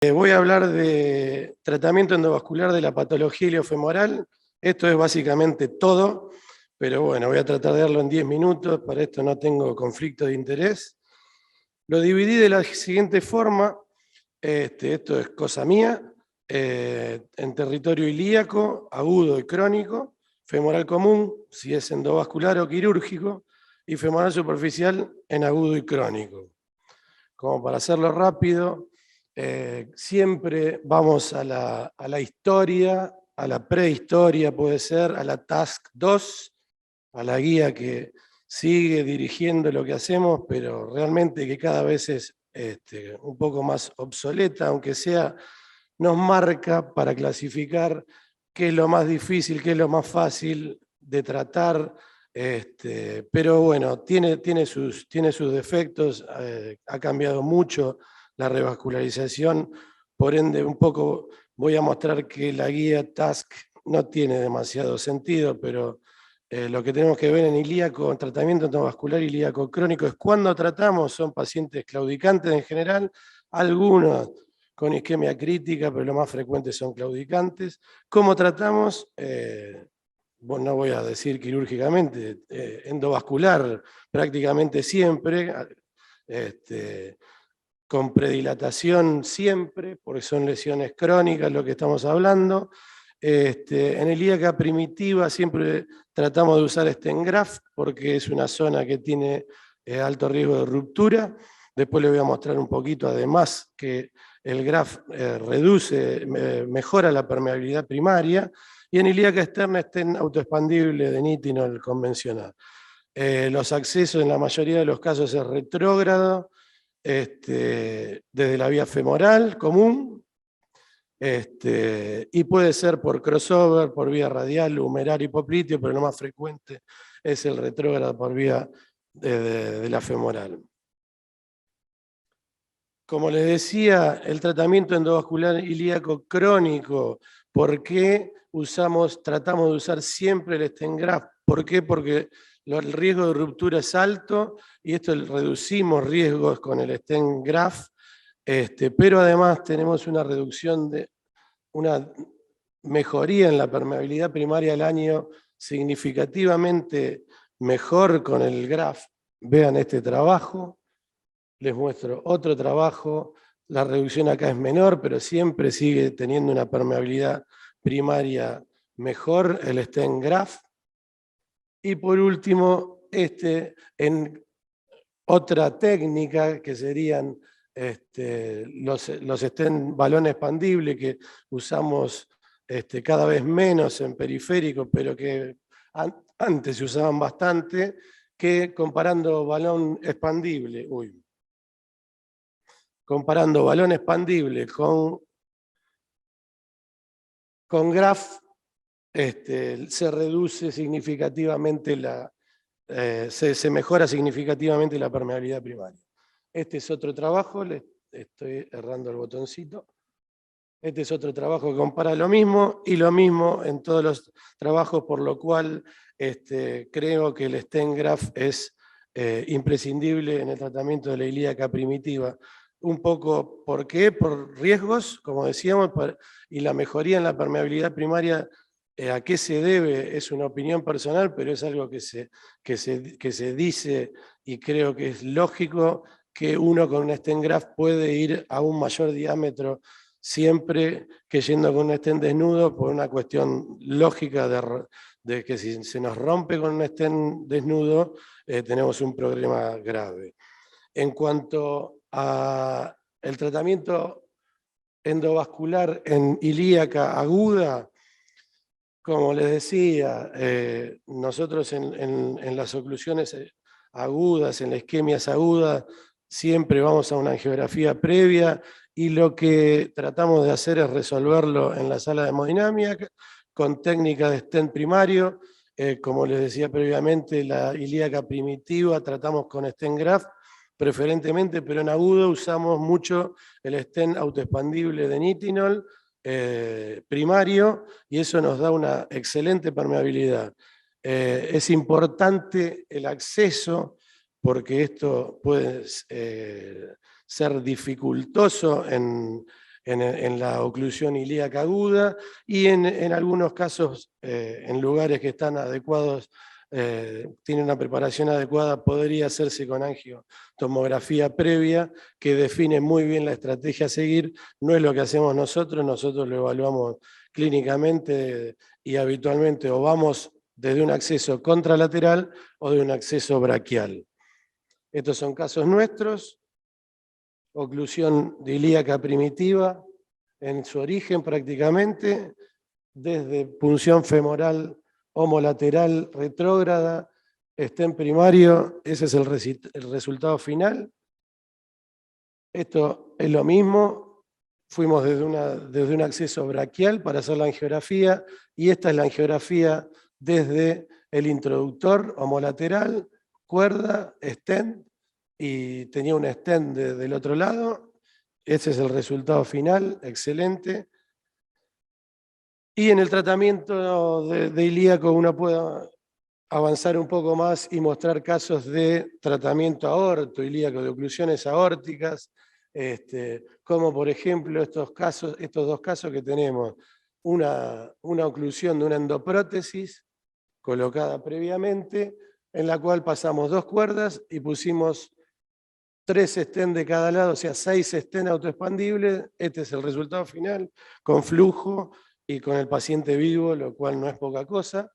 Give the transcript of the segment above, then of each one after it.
Voy a hablar de tratamiento endovascular de la patología iliofemoral. Esto es básicamente todo, pero bueno, voy a tratar de darlo en 10 minutos, para esto no tengo conflicto de interés. Lo dividí de la siguiente forma, esto es cosa mía, en territorio ilíaco, agudo y crónico, femoral común, si es endovascular o quirúrgico, y femoral superficial en agudo y crónico. Como para hacerlo rápido, siempre vamos a la historia, a la prehistoria puede ser, a la Task 2, a la guía que sigue dirigiendo lo que hacemos, pero realmente que cada vez es un poco más obsoleta, aunque sea, nos marca para clasificar qué es lo más difícil, qué es lo más fácil de tratar, pero bueno, tiene sus defectos, ha cambiado mucho la revascularización, por ende un poco voy a mostrar que la guía TASC no tiene demasiado sentido, pero lo que tenemos que ver en ilíaco, en tratamiento endovascular ilíaco crónico, es cuando tratamos, son pacientes claudicantes en general, algunos con isquemia crítica, pero lo más frecuente son claudicantes. ¿Cómo tratamos? Bueno, no voy a decir quirúrgicamente, endovascular prácticamente siempre, con predilatación siempre, porque son lesiones crónicas lo que estamos hablando. En ilíaca primitiva siempre tratamos de usar stent graft porque es una zona que tiene alto riesgo de ruptura. Después les voy a mostrar un poquito, además, que el graft mejora la permeabilidad primaria, y en ilíaca externa stent autoexpandible de nitinol convencional. Los accesos en la mayoría de los casos es retrógrado, desde la vía femoral común, y puede ser por crossover, por vía radial, humeral, hipopliteo, pero lo más frecuente es el retrógrado por vía de la femoral. Como les decía, el tratamiento endovascular ilíaco crónico, ¿por qué tratamos de usar siempre el stent graft? ¿Por qué? Porque el riesgo de ruptura es alto y esto reducimos riesgos con el stent graft, pero además tenemos una mejoría en la permeabilidad primaria al año significativamente mejor con el graft. Vean este trabajo. Les muestro otro trabajo, la reducción acá es menor, pero siempre sigue teniendo una permeabilidad primaria mejor, el stent graft. Y por último, en otra técnica que serían los stent balón expandible que usamos cada vez menos en periférico, pero que antes se usaban bastante, que comparando balón expandible, comparando balón expandible con graft, se reduce significativamente se mejora significativamente la permeabilidad primaria. Este es otro trabajo, le estoy errando el botoncito. Este es otro trabajo que compara lo mismo y lo mismo en todos los trabajos, por lo cual creo que el stent graft es imprescindible en el tratamiento de la ilíaca primitiva. Un poco, ¿por qué? Por riesgos, como decíamos, y la mejoría en la permeabilidad primaria. ¿A qué se debe? Es una opinión personal, pero es algo que se dice y creo que es lógico que uno con un stent graft puede ir a un mayor diámetro siempre que yendo con un stent desnudo, por una cuestión lógica de que si se nos rompe con un stent desnudo, tenemos un problema grave. En cuanto al tratamiento endovascular en ilíaca aguda, como les decía, nosotros en las oclusiones agudas, en las isquemias agudas, siempre vamos a una angiografía previa y lo que tratamos de hacer es resolverlo en la sala de hemodinámica con técnicas de stent primario. Como les decía previamente, la ilíaca primitiva tratamos con stent graft preferentemente, pero en agudo usamos mucho el stent autoexpandible de nitinol, primario, y eso nos da una excelente permeabilidad. Es importante el acceso, porque esto puede ser dificultoso en en la oclusión ilíaca aguda y en algunos casos, en lugares que están adecuados, tiene una preparación adecuada, podría hacerse con angiotomografía previa, que define muy bien la estrategia a seguir. No es lo que hacemos nosotros lo evaluamos clínicamente y habitualmente o vamos desde un acceso contralateral o de un acceso braquial. Estos son casos nuestros, oclusión ilíaca primitiva en su origen prácticamente, desde punción femoral homolateral retrógrada, stent primario, ese es el resultado final. Esto es lo mismo, fuimos desde un acceso braquial para hacer la angiografía, y esta es la angiografía desde el introductor homolateral, cuerda, stent, y tenía un stent del otro lado. Ese es el resultado final, excelente. Y en el tratamiento de ilíaco uno puede avanzar un poco más y mostrar casos de tratamiento aorto, ilíaco, de oclusiones aórticas, como por ejemplo estos dos casos que tenemos, una oclusión de una endoprótesis colocada previamente, en la cual pasamos 2 cuerdas y pusimos 3 stents de cada lado, o sea, 6 stents autoexpandibles. Este es el resultado final, con flujo y con el paciente vivo, lo cual no es poca cosa.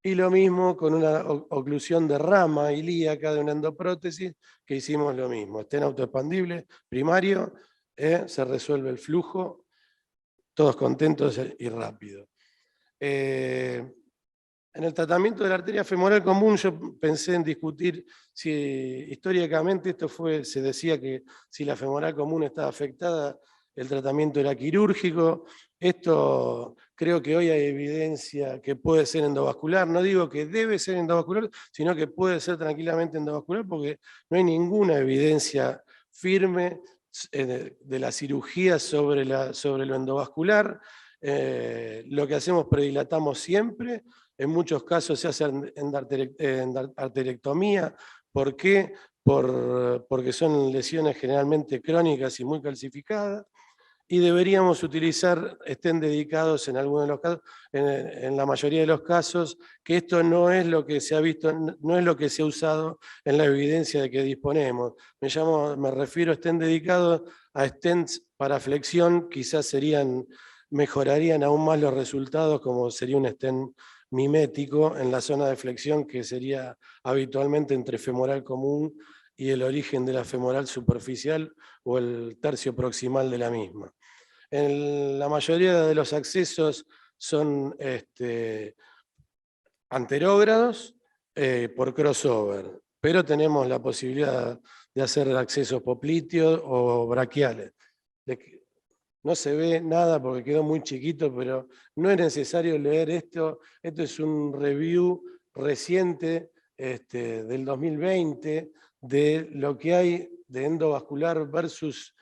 Y lo mismo con una oclusión de rama ilíaca de una endoprótesis, que hicimos lo mismo. Stent autoexpandible, primario, se resuelve el flujo, todos contentos y rápido. En el tratamiento de la arteria femoral común yo pensé en discutir si históricamente se decía que si la femoral común estaba afectada, el tratamiento era quirúrgico. Esto creo que hoy hay evidencia que puede ser endovascular. No digo que debe ser endovascular, sino que puede ser tranquilamente endovascular, porque no hay ninguna evidencia firme de la cirugía sobre lo endovascular. Lo que hacemos, predilatamos siempre. En muchos casos se hace arteriectomía. ¿Por qué? Porque son lesiones generalmente crónicas y muy calcificadas, y deberíamos utilizar estén dedicados en algunos de los casos, en la mayoría de los casos, que esto no es lo que se ha visto, no es lo que se ha usado en la evidencia de que disponemos. Me refiero a estén dedicados a stents para flexión, quizás mejorarían aún más los resultados, como sería un stent mimético en la zona de flexión, que sería habitualmente entre femoral común y el origen de la femoral superficial o el tercio proximal de la misma. En la mayoría de los accesos son anterógrados por crossover, pero tenemos la posibilidad de hacer accesos popliteos o braquiales. No se ve nada porque quedó muy chiquito, pero no es necesario leer esto. Esto es un review reciente del 2020 de lo que hay de endovascular versus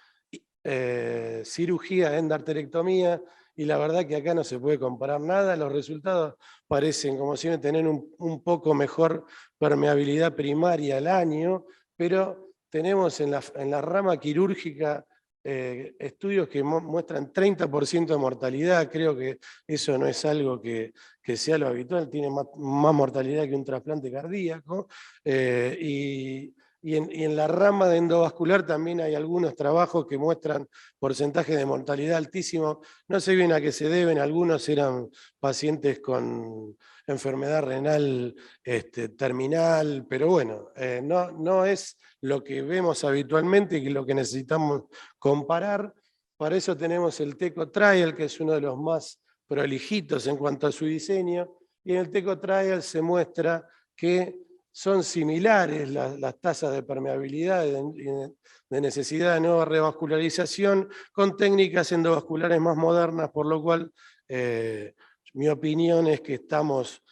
cirugía, endarterectomía, y la verdad que acá no se puede comparar nada. Los resultados parecen como si tener un poco mejor permeabilidad primaria al año, pero tenemos en la rama quirúrgica estudios que muestran 30% de mortalidad. Creo que eso no es algo que sea lo habitual, tiene más mortalidad que un trasplante cardíaco. Y en la rama de endovascular también hay algunos trabajos que muestran porcentajes de mortalidad altísimos. No sé bien a qué se deben, algunos eran pacientes con enfermedad renal terminal, pero bueno, no es lo que vemos habitualmente y lo que necesitamos comparar. Para eso tenemos el TECO Trial, que es uno de los más prolijitos en cuanto a su diseño, y en el TECO Trial se muestra que son similares las tasas de permeabilidad y de necesidad de nueva revascularización con técnicas endovasculares más modernas, por lo cual mi opinión es que estamos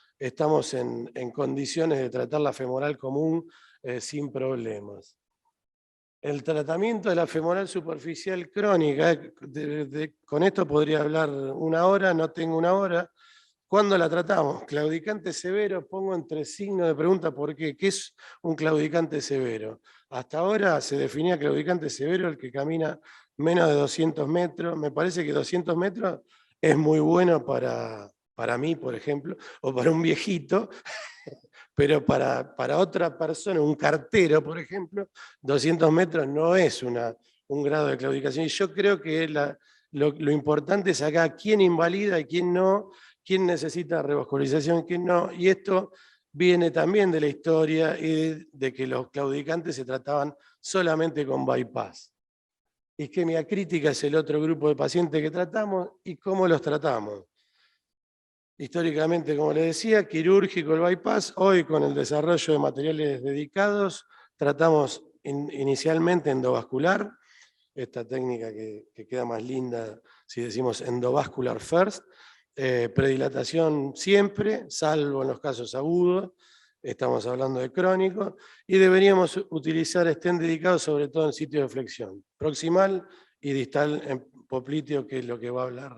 en condiciones de tratar la femoral común sin problemas. El tratamiento de la femoral superficial crónica, con esto podría hablar una hora, no tengo una hora. ¿Cuándo la tratamos? Claudicante severo, pongo entre signos de pregunta por qué. ¿Qué es un claudicante severo? Hasta ahora se definía claudicante severo el que camina menos de 200 metros. Me parece que 200 metros es muy bueno para mí, por ejemplo, o para un viejito, pero para otra persona, un cartero, por ejemplo, 200 metros no es un grado de claudicación. Y yo creo que lo importante es acá quién invalida y quién no, quién necesita revascularización, quién no. Y esto viene también de la historia y de que los claudicantes se trataban solamente con bypass. Isquemia crítica es el otro grupo de pacientes que tratamos y cómo los tratamos. Históricamente, como les decía, quirúrgico el bypass. Hoy, con el desarrollo de materiales dedicados, tratamos inicialmente endovascular, esta técnica que queda más linda si decimos endovascular first. Predilatación siempre, salvo en los casos agudos, estamos hablando de crónico, y deberíamos utilizar stent dedicados sobre todo en sitio de flexión, proximal y distal en popliteo, que es lo que va a hablar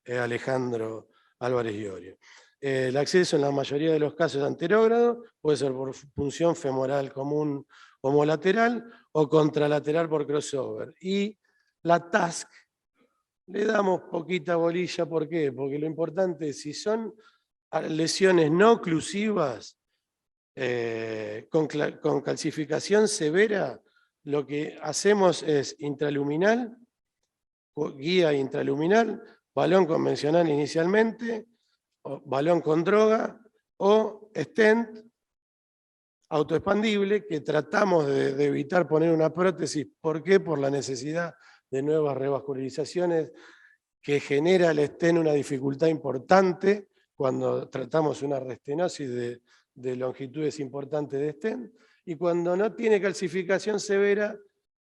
Alejandro Álvarez Iorio. El acceso en la mayoría de los casos anterógrado puede ser por punción femoral común homolateral o contralateral por crossover. Y la TASC le damos poquita bolilla, ¿por qué? Porque lo importante es si son lesiones no oclusivas con calcificación severa, lo que hacemos es intraluminal, guía intraluminal, balón convencional inicialmente, o balón con droga o stent autoexpandible que tratamos de evitar poner una prótesis. ¿Por qué? Por la necesidad de nuevas revascularizaciones que genera el stent una dificultad importante cuando tratamos una restenosis de longitudes importantes de stent, y cuando no tiene calcificación severa,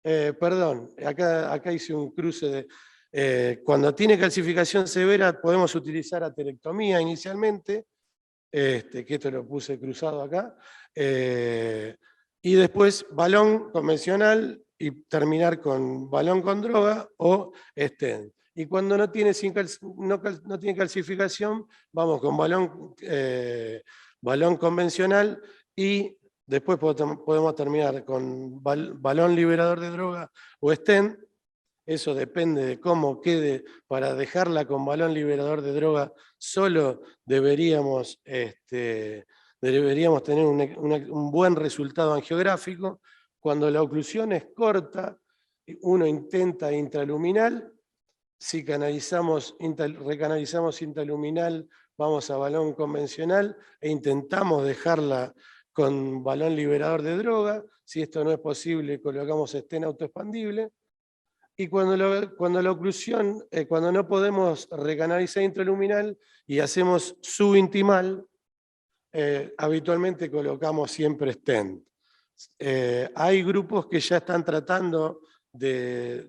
acá hice un cruce cuando tiene calcificación severa podemos utilizar aterectomía inicialmente, que esto lo puse cruzado acá, y después balón convencional y terminar con balón con droga o stent. Y cuando no tiene calcificación, vamos con balón convencional y después podemos terminar con balón liberador de droga o stent. Eso depende de cómo quede. Para dejarla con balón liberador de droga, solo deberíamos tener un buen resultado angiográfico. Cuando la oclusión es corta, uno intenta intraluminal. Si recanalizamos intraluminal, vamos a balón convencional e intentamos dejarla con balón liberador de droga. Si esto no es posible, colocamos stent autoexpandible. Y cuando la oclusión, cuando no podemos recanalizar intraluminal y hacemos subintimal, habitualmente colocamos siempre stent. Hay grupos que ya están tratando de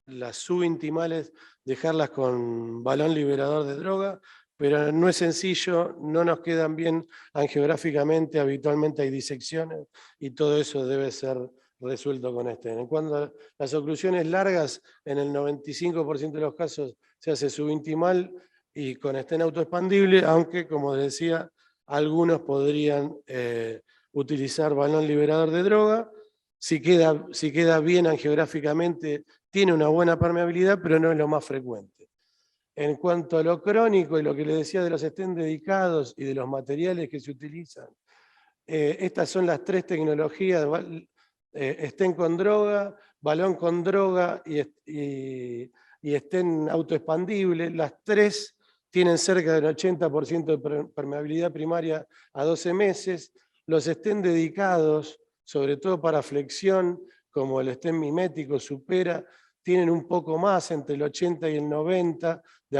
las subintimales dejarlas con balón liberador de droga, pero no es sencillo, no nos quedan bien angiográficamente, habitualmente hay disecciones y todo eso debe ser resuelto con stent. En cuanto a las oclusiones largas, en el 95% de los casos se hace subintimal y con stent autoexpandible, aunque, como decía, algunos podrían utilizar balón liberador de droga. Si queda bien angiográficamente, tiene una buena permeabilidad, pero no es lo más frecuente. En cuanto a lo crónico y lo que les decía de los stent dedicados y de los materiales que se utilizan, estas son las tres tecnologías: stent con droga, balón con droga y stent autoexpandible. Las tres tienen cerca del 80% de permeabilidad primaria a 12 meses. Los stent dedicados, sobre todo para flexión, como el stent mimético supera, tienen un poco más, entre el 80 y el 90, y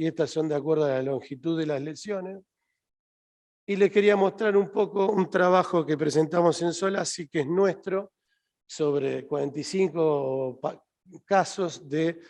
estas son de acuerdo a la longitud de las lesiones. Y les quería mostrar un poco un trabajo que presentamos en Solasi, que es nuestro, sobre 45 casos de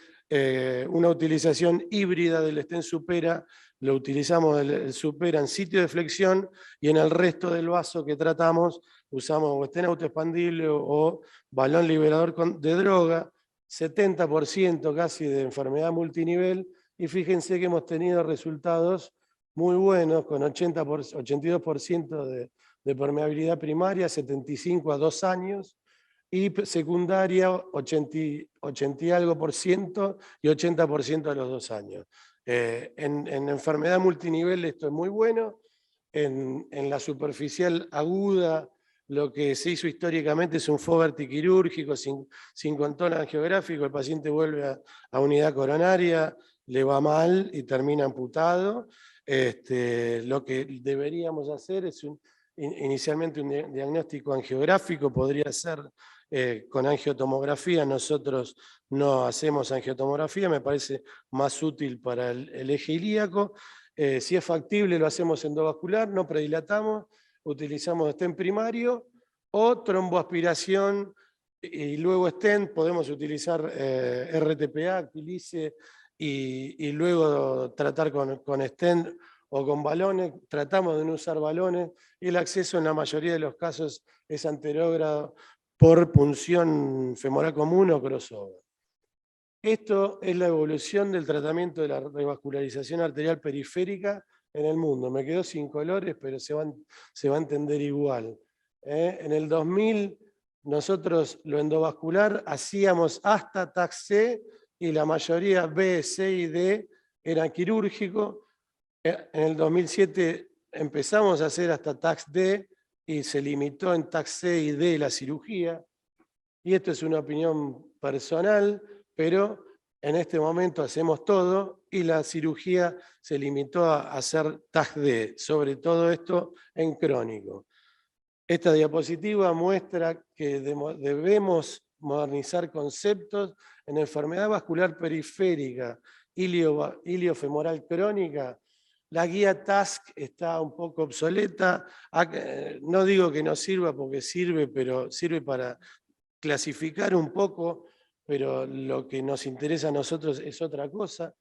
una utilización híbrida del stent supera. Lo utilizamos el supera en sitio de flexión y en el resto del vaso que tratamos usamos o stent autoexpandible o balón liberador de droga, 70% casi de enfermedad multinivel, y fíjense que hemos tenido resultados muy buenos, con 82% de permeabilidad primaria, 75 a 2 años, y secundaria 80 y algo por ciento y 80% a los 2 años. En enfermedad multinivel esto es muy bueno. En la superficial aguda, lo que se hizo históricamente es un Fogarty quirúrgico sin control angiográfico, el paciente vuelve a unidad coronaria, le va mal y termina amputado. Lo que deberíamos hacer es inicialmente un diagnóstico angiográfico, podría ser con angiotomografía. Nosotros no hacemos angiotomografía, me parece más útil para el eje ilíaco. Si es factible, lo hacemos endovascular, no predilatamos, utilizamos stent primario o tromboaspiración y luego stent. Podemos utilizar RTPA, Actilice, y luego tratar con stent o con balones. Tratamos de no usar balones y el acceso en la mayoría de los casos es anterógrado por punción femoral común o crossover. Esto es la evolución del tratamiento de la revascularización arterial periférica en el mundo. Me quedó sin colores, pero se va a entender igual. En el 2000 nosotros lo endovascular hacíamos hasta TAC-C y la mayoría B, C y D eran quirúrgicos. En el 2007 empezamos a hacer hasta TAC-D y se limitó en TAC-C y D la cirugía. Y esto es una opinión personal, pero en este momento hacemos todo y la cirugía se limitó a hacer TAC-D, sobre todo esto en crónico. Esta diapositiva muestra que debemos modernizar conceptos en enfermedad vascular periférica, iliofemoral crónica. La guía TASC está un poco obsoleta. No digo que no sirva porque sirve, pero sirve para clasificar un poco, pero lo que nos interesa a nosotros es otra cosa.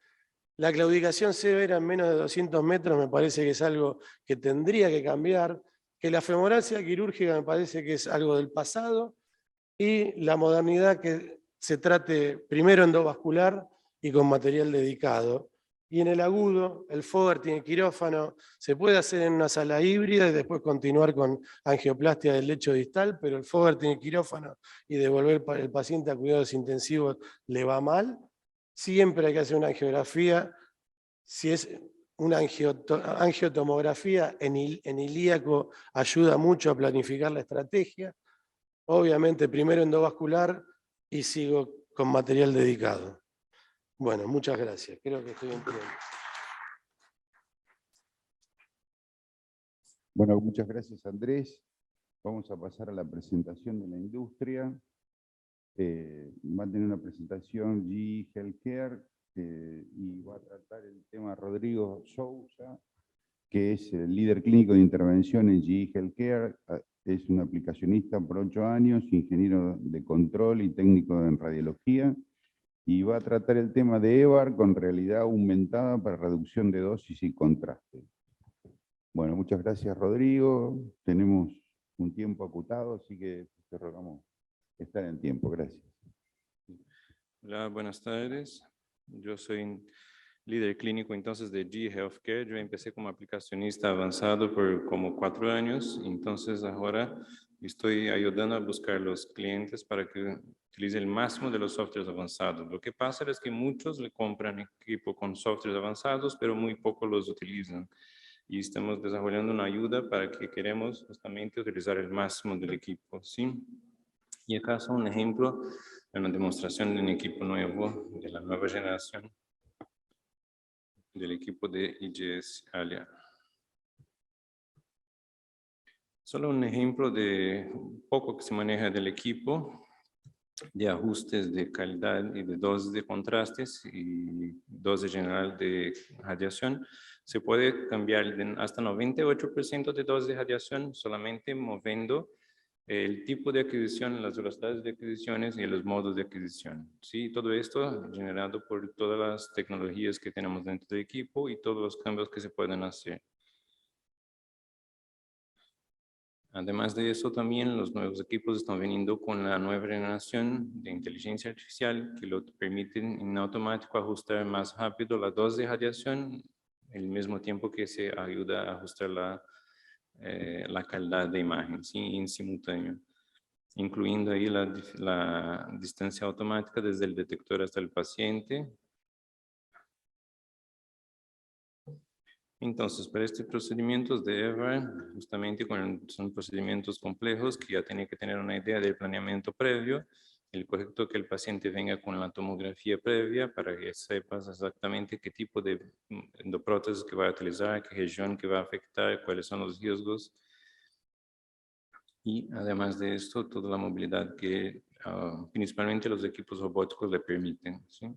La claudicación severa en menos de 200 metros me parece que es algo que tendría que cambiar. Que la femoral sea quirúrgica me parece que es algo del pasado. Y la modernidad que se trate primero endovascular y con material dedicado. Y en el agudo, el Fogarty en quirófano se puede hacer en una sala híbrida y después continuar con angioplastia del lecho distal, pero el Fogarty en quirófano y devolver el paciente a cuidados intensivos le va mal. Siempre hay que hacer una angiografía. Si es una angiotomografía en ilíaco, ayuda mucho a planificar la estrategia. Obviamente primero endovascular y sigo con material dedicado. Bueno, muchas gracias. Creo que estoy entendiendo. Bueno, muchas gracias, Andrés. Vamos a pasar a la presentación de la industria. Va a tener una presentación GE Healthcare y va a tratar el tema Rodrigo Sousa, que es el líder clínico de intervención en GE Healthcare. Es un aplicacionista por 8 años, ingeniero de control y técnico en radiología, y va a tratar el tema de EVAR con realidad aumentada para reducción de dosis y contraste. Bueno, muchas gracias, Rodrigo. Tenemos un tiempo acotado, así que te rogamos estar en tiempo. Gracias. Hola, buenas tardes. Yo soy líder clínico entonces de GE Healthcare. Yo empecé como aplicacionista avanzado por como 4 años, entonces ahora estoy ayudando a buscar los clientes para que utilicen el máximo de los softwares avanzados. Lo que pasa es que muchos le compran equipo con softwares avanzados, pero muy pocos los utilizan. Y estamos desarrollando una ayuda para que queremos justamente utilizar el máximo del equipo, ¿sí? Y acá es un ejemplo de una demostración de un equipo nuevo, de la nueva generación, del equipo de IGS Alia. Solo un ejemplo de un poco que se maneja del equipo, de ajustes de calidad y de dosis de contrastes y dosis general de radiación. Se puede cambiar hasta 98% de dosis de radiación solamente moviendo el tipo de adquisición, las velocidades de adquisiciones y los modos de adquisición. Sí, todo esto generado por todas las tecnologías que tenemos dentro del equipo y todos los cambios que se pueden hacer. Además de eso, también los nuevos equipos están viniendo con la nueva generación de inteligencia artificial que lo permiten en automático ajustar más rápido la dosis de radiación al mismo tiempo que se ayuda a ajustar la calidad de imagen, ¿sí? En simultáneo. incluyendo ahí la distancia automática desde el detector hasta el paciente. Entonces, para este procedimientos de EVA, justamente son procedimientos complejos que ya tiene que tener una idea del planeamiento previo. El correcto que el paciente venga con la tomografía previa para que sepas exactamente qué tipo de endoprótesis que va a utilizar, qué región que va a afectar, cuáles son los riesgos. Y además de esto, toda la movilidad que principalmente los equipos robóticos le permiten, ¿sí?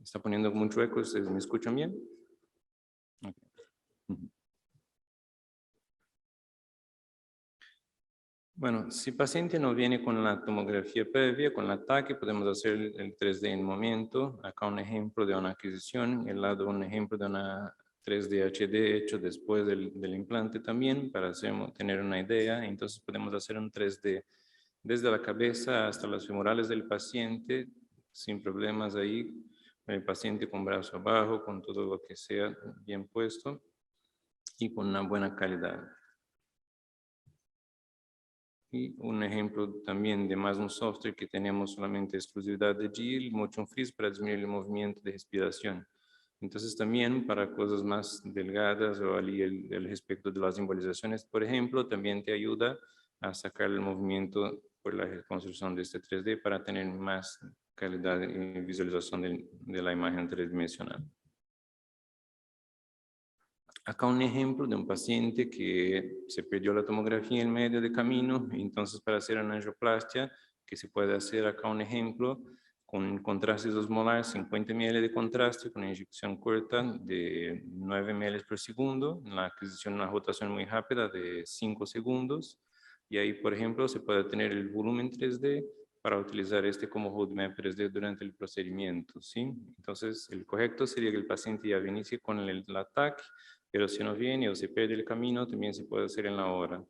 Está poniendo mucho eco, ¿ustedes me escuchan bien? Okay. Bueno, si el paciente no viene con la tomografía previa, con el ataque, podemos hacer el 3D en momento. Acá un ejemplo de una adquisición, el lado un ejemplo de una 3D HD hecho después del implante también, para tener una idea. Entonces podemos hacer un 3D desde la cabeza hasta las femorales del paciente, sin problemas ahí, con el paciente con brazo abajo, con todo lo que sea bien puesto y con una buena calidad. Y un ejemplo también de más un software que tenemos solamente exclusividad de GE, el Motion Freeze para disminuir el movimiento de respiración. Entonces también para cosas más delgadas o el respecto de las embolizaciones, por ejemplo, también te ayuda a sacar el movimiento por la construcción de este 3D para tener más calidad y visualización de la imagen tridimensional. Acá un ejemplo de un paciente que se perdió la tomografía en medio de camino, entonces para hacer una angioplastia, que se puede hacer acá un ejemplo, con contraste osmolar, 50 ml de contraste, con inyección corta de 9 ml por segundo, la adquisición de una rotación muy rápida de 5 segundos, y ahí, por ejemplo, se puede tener el volumen 3D para utilizar este como roadmap 3D durante el procedimiento, ¿sí? Entonces, el correcto sería que el paciente ya inicie con el ataque, pero si no viene o se pierde el camino, también se puede hacer en la hora.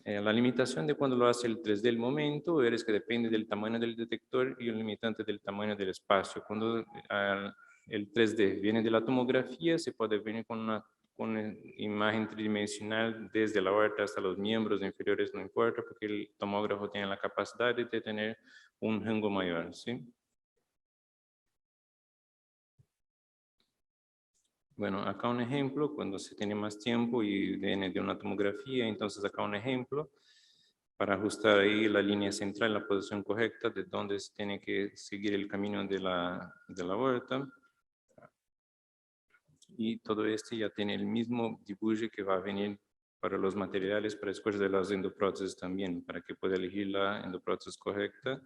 La limitación de cuando lo hace el 3D del momento es que depende del tamaño del detector y el limitante del tamaño del espacio. Cuando el 3D viene de la tomografía, se puede venir con una imagen tridimensional desde la aorta hasta los miembros inferiores, no importa, porque el tomógrafo tiene la capacidad de tener un rango mayor, ¿sí? Bueno, acá un ejemplo, cuando se tiene más tiempo y viene de una tomografía, entonces acá un ejemplo para ajustar ahí la línea central, la posición correcta de donde se tiene que seguir el camino de la aorta. Y todo esto ya tiene el mismo dibujo que va a venir para los materiales para escoger de las endoprótesis también, para que pueda elegir la endoprótesis correcta.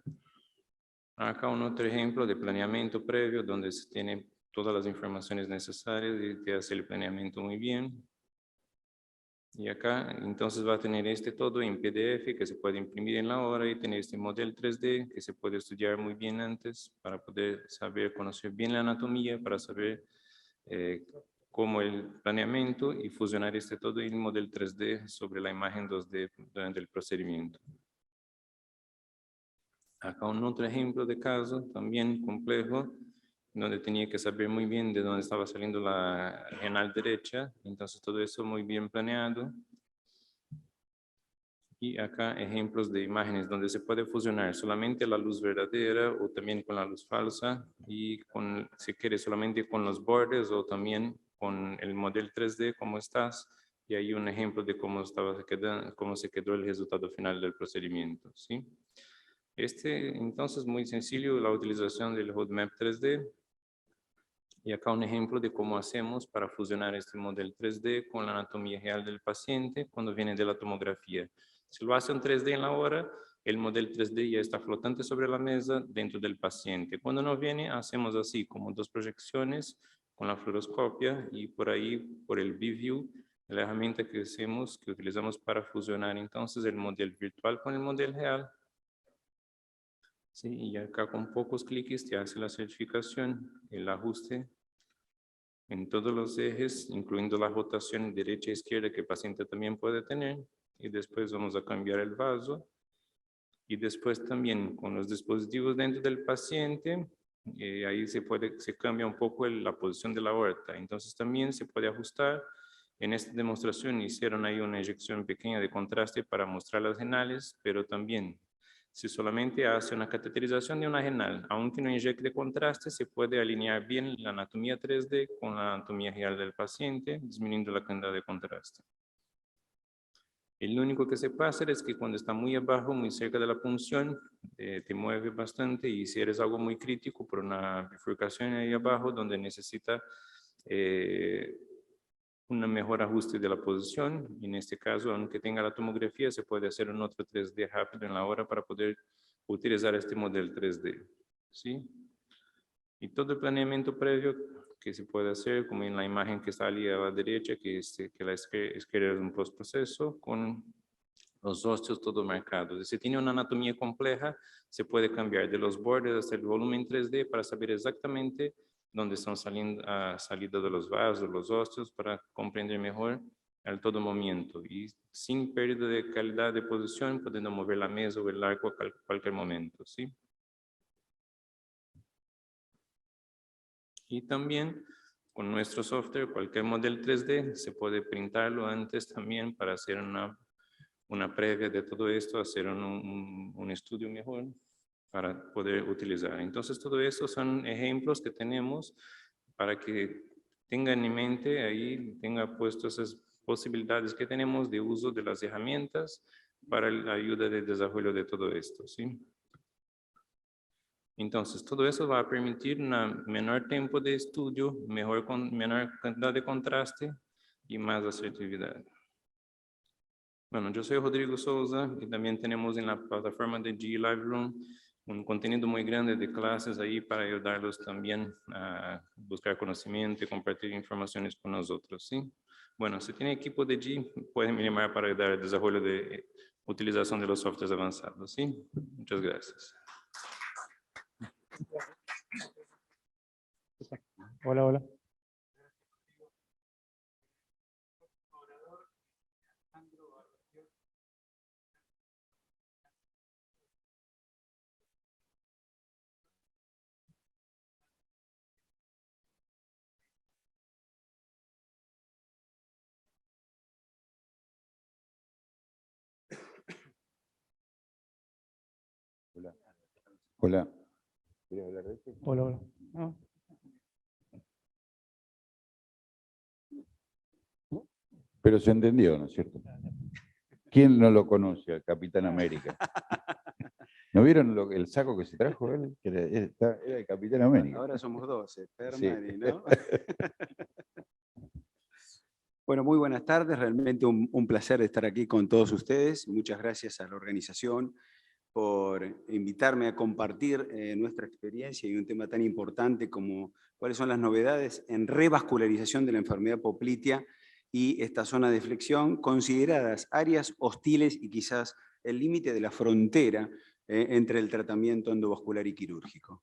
Acá un otro ejemplo de planeamiento previo donde se tiene todas las informaciones necesarias y te hace el planeamiento muy bien. Y acá entonces va a tener este todo en PDF que se puede imprimir en la hora y tener este modelo 3D que se puede estudiar muy bien antes para poder saber, conocer bien la anatomía, para saber cómo el planeamiento y fusionar este todo en modelo 3D sobre la imagen 2D durante el procedimiento. Acá un otro ejemplo de caso también complejo, donde tenía que saber muy bien de dónde estaba saliendo la renal derecha, entonces todo eso muy bien planeado. Y acá ejemplos de imágenes donde se puede fusionar solamente la luz verdadera o también con la luz falsa y con, si quieres solamente con los bordes o también con el modelo 3D como estás. Y hay un ejemplo de cómo cómo se quedó el resultado final del procedimiento, ¿sí? Entonces, muy sencillo la utilización del roadmap 3D. Y acá un ejemplo de cómo hacemos para fusionar este modelo 3D con la anatomía real del paciente cuando viene de la tomografía. Si lo hace en 3D en la hora, el modelo 3D ya está flotante sobre la mesa dentro del paciente. Cuando no viene, hacemos así como dos proyecciones con la fluoroscopia y por ahí, por el B-View, la herramienta que utilizamos para fusionar entonces el modelo virtual con el modelo real. Sí, y acá con pocos clics te hace la certificación, el ajuste en todos los ejes, incluyendo la rotación derecha e izquierda que el paciente también puede tener. Y después vamos a cambiar el vaso. Y después también con los dispositivos dentro del paciente, ahí se cambia un poco la posición de la aorta. Entonces también se puede ajustar En esta demostración hicieron ahí una inyección pequeña de contraste para mostrar las renales, pero también si solamente hace una cateterización de una renal, aunque no inyecte contraste, se puede alinear bien la anatomía 3D con la anatomía real del paciente, disminuyendo la cantidad de contraste. El único que se puede hacer es que cuando está muy abajo, muy cerca de la punción, te mueve bastante, y si eres algo muy crítico por una bifurcación ahí abajo donde necesita un mejor ajuste de la posición, en este caso, aunque tenga la tomografía, se puede hacer un otro 3D rápido en la hora para poder utilizar este modelo 3D, ¿sí? Y todo el planeamiento previo que se puede hacer, como en la imagen que está ahí a la derecha, que la izquierda es un postproceso, con los óseos todo marcados. Si tiene una anatomía compleja, se puede cambiar de los bordes hasta el volumen 3D para saber exactamente dónde están saliendo salida de los vasos, los óseos, para comprender mejor el todo momento y sin pérdida de calidad de posición, pudiendo mover la mesa o el arco a cualquier momento, ¿sí? Y también con nuestro software, cualquier modelo 3D se puede printarlo antes también para hacer una previa de todo esto, hacer un estudio mejor para poder utilizar. Entonces, todo esto son ejemplos que tenemos para que tengan en mente ahí, tenga puesto esas posibilidades que tenemos de uso de las herramientas para la ayuda de desarrollo de todo esto, ¿sí? Entonces, todo eso va a permitir un menor tiempo de estudio, menor cantidad de contraste y más asertividad. Bueno, yo soy Rodrigo Souza y también tenemos en la plataforma de G Live Room un contenido muy grande de clases ahí para ayudarlos también a buscar conocimiento y compartir informaciones con nosotros, ¿sí? Bueno, si tiene equipo de G, pueden me llamar para ayudar al desarrollo de utilización de los softwares avanzados, ¿sí? Muchas gracias. Hola, hola. Hola. Hola. ¿Quieres hablar de esto? Hola, hola. No. Pero se entendió, ¿no es cierto? ¿Quién no lo conoce al Capitán América? ¿No vieron el saco que se trajo él? Que era el Capitán América. Ahora somos 12, Sí. Perman, ¿no? Bueno, muy buenas tardes. Realmente un placer estar aquí con todos ustedes. Muchas gracias a la organización por invitarme a compartir nuestra experiencia y un tema tan importante como cuáles son las novedades en revascularización de la enfermedad poplitea y esta zona de flexión, consideradas áreas hostiles y quizás el límite de la frontera entre el tratamiento endovascular y quirúrgico.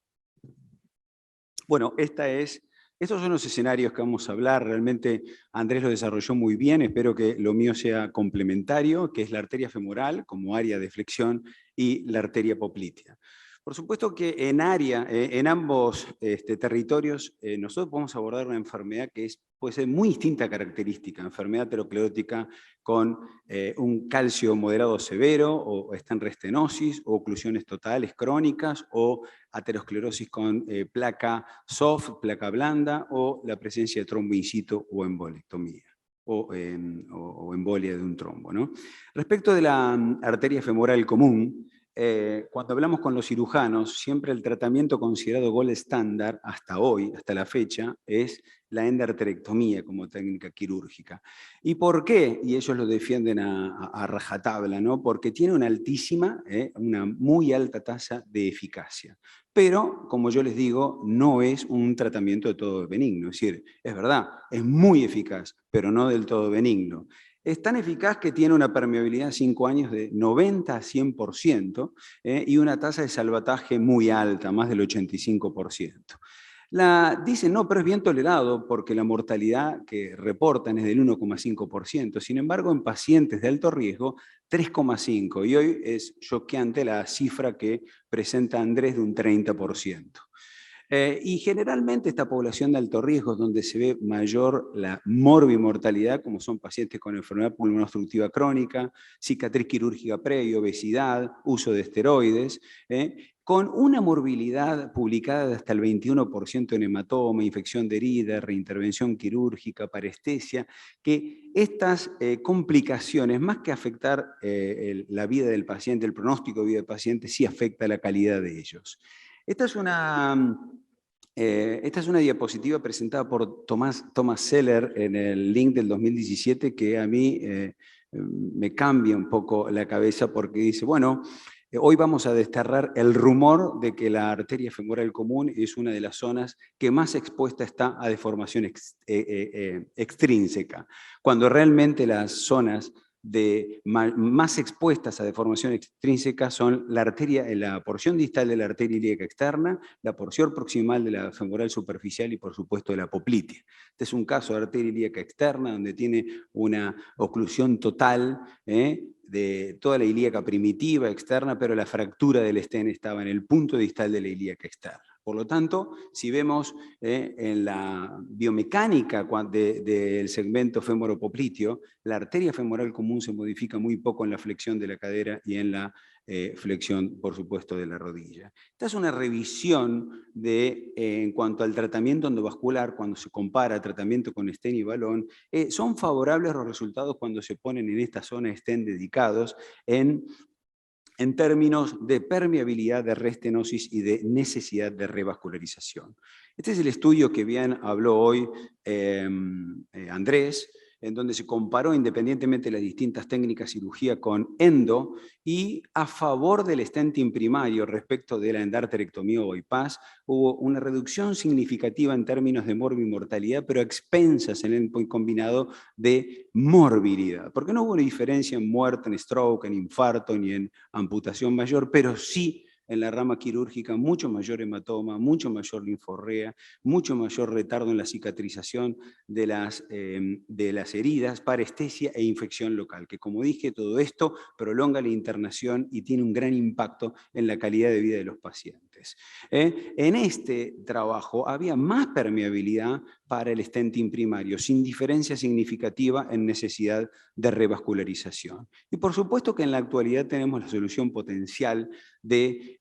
Bueno, estos son los escenarios que vamos a hablar. Realmente Andrés lo desarrolló muy bien, espero que lo mío sea complementario, que es la arteria femoral como área de flexión y la arteria poplitea. Por supuesto que en ambos territorios nosotros podemos abordar una enfermedad que puede ser muy distinta característica, enfermedad aterosclerótica con un calcio moderado severo, o estanrestenosis, o oclusiones totales crónicas, o aterosclerosis con placa soft, placa blanda, o la presencia de trombo in situ o embolectomía, o embolia de un trombo, ¿no? Respecto de la arteria femoral común, cuando hablamos con los cirujanos, siempre el tratamiento considerado gold estándar hasta hoy, hasta la fecha, es la endarterectomía como técnica quirúrgica. ¿Y por qué? Y ellos lo defienden a rajatabla, ¿no? Porque tiene una una muy alta tasa de eficacia. Pero, como yo les digo, no es un tratamiento de todo benigno. Es decir, es verdad, es muy eficaz, pero no del todo benigno. Es tan eficaz que tiene una permeabilidad a 5 años de 90 a 100% y una tasa de salvataje muy alta, más del 85%. Dicen, no, pero es bien tolerado porque la mortalidad que reportan es del 1,5%. Sin embargo, en pacientes de alto riesgo, 3,5%. Y hoy es choqueante la cifra que presenta Andrés de un 30%. Y generalmente esta población de alto riesgo es donde se ve mayor la morbimortalidad, como son pacientes con enfermedad pulmonar obstructiva crónica, cicatriz quirúrgica previa, obesidad, uso de esteroides, con una morbilidad publicada de hasta el 21% en hematoma, infección de herida, reintervención quirúrgica, parestesia, que estas complicaciones, más que afectar la vida del paciente, el pronóstico de vida del paciente, sí afecta la calidad de ellos. Esta es una diapositiva presentada por Thomas Seller en el link del 2017 que a mí me cambia un poco la cabeza porque dice, bueno, hoy vamos a desterrar el rumor de que la arteria femoral común es una de las zonas que más expuesta está a deformación extrínseca, cuando realmente las zonas más expuestas a deformación extrínseca son la porción distal de la arteria ilíaca externa, la porción proximal de la femoral superficial y por supuesto de la poplitea. Este es un caso de arteria ilíaca externa donde tiene una oclusión total de toda la ilíaca primitiva externa, pero la fractura del estén estaba en el punto distal de la ilíaca externa. Por lo tanto, si vemos en la biomecánica del segmento femoropopliteo, la arteria femoral común se modifica muy poco en la flexión de la cadera y en la flexión, por supuesto, de la rodilla. Esta es una revisión en cuanto al tratamiento endovascular, cuando se compara tratamiento con estén y balón, son favorables los resultados cuando se ponen en esta zona estén dedicados en términos de permeabilidad, de restenosis y de necesidad de revascularización. Este es el estudio que bien habló hoy Andrés, en donde se comparó independientemente de las distintas técnicas de cirugía con endo y a favor del stenting primario respecto de la endarterectomía o bypass hubo una reducción significativa en términos de morbimortalidad, pero a expensas en el endpoint combinado de morbilidad, porque no hubo una diferencia en muerte, en stroke, en infarto ni en amputación mayor, pero sí en la rama quirúrgica mucho mayor hematoma, mucho mayor linforrea, mucho mayor retardo en la cicatrización de las heridas, parestesia e infección local, que como dije, todo esto prolonga la internación y tiene un gran impacto en la calidad de vida de los pacientes. En este trabajo había más permeabilidad para el stenting primario, sin diferencia significativa en necesidad de revascularización. Y por supuesto que en la actualidad tenemos la solución potencial del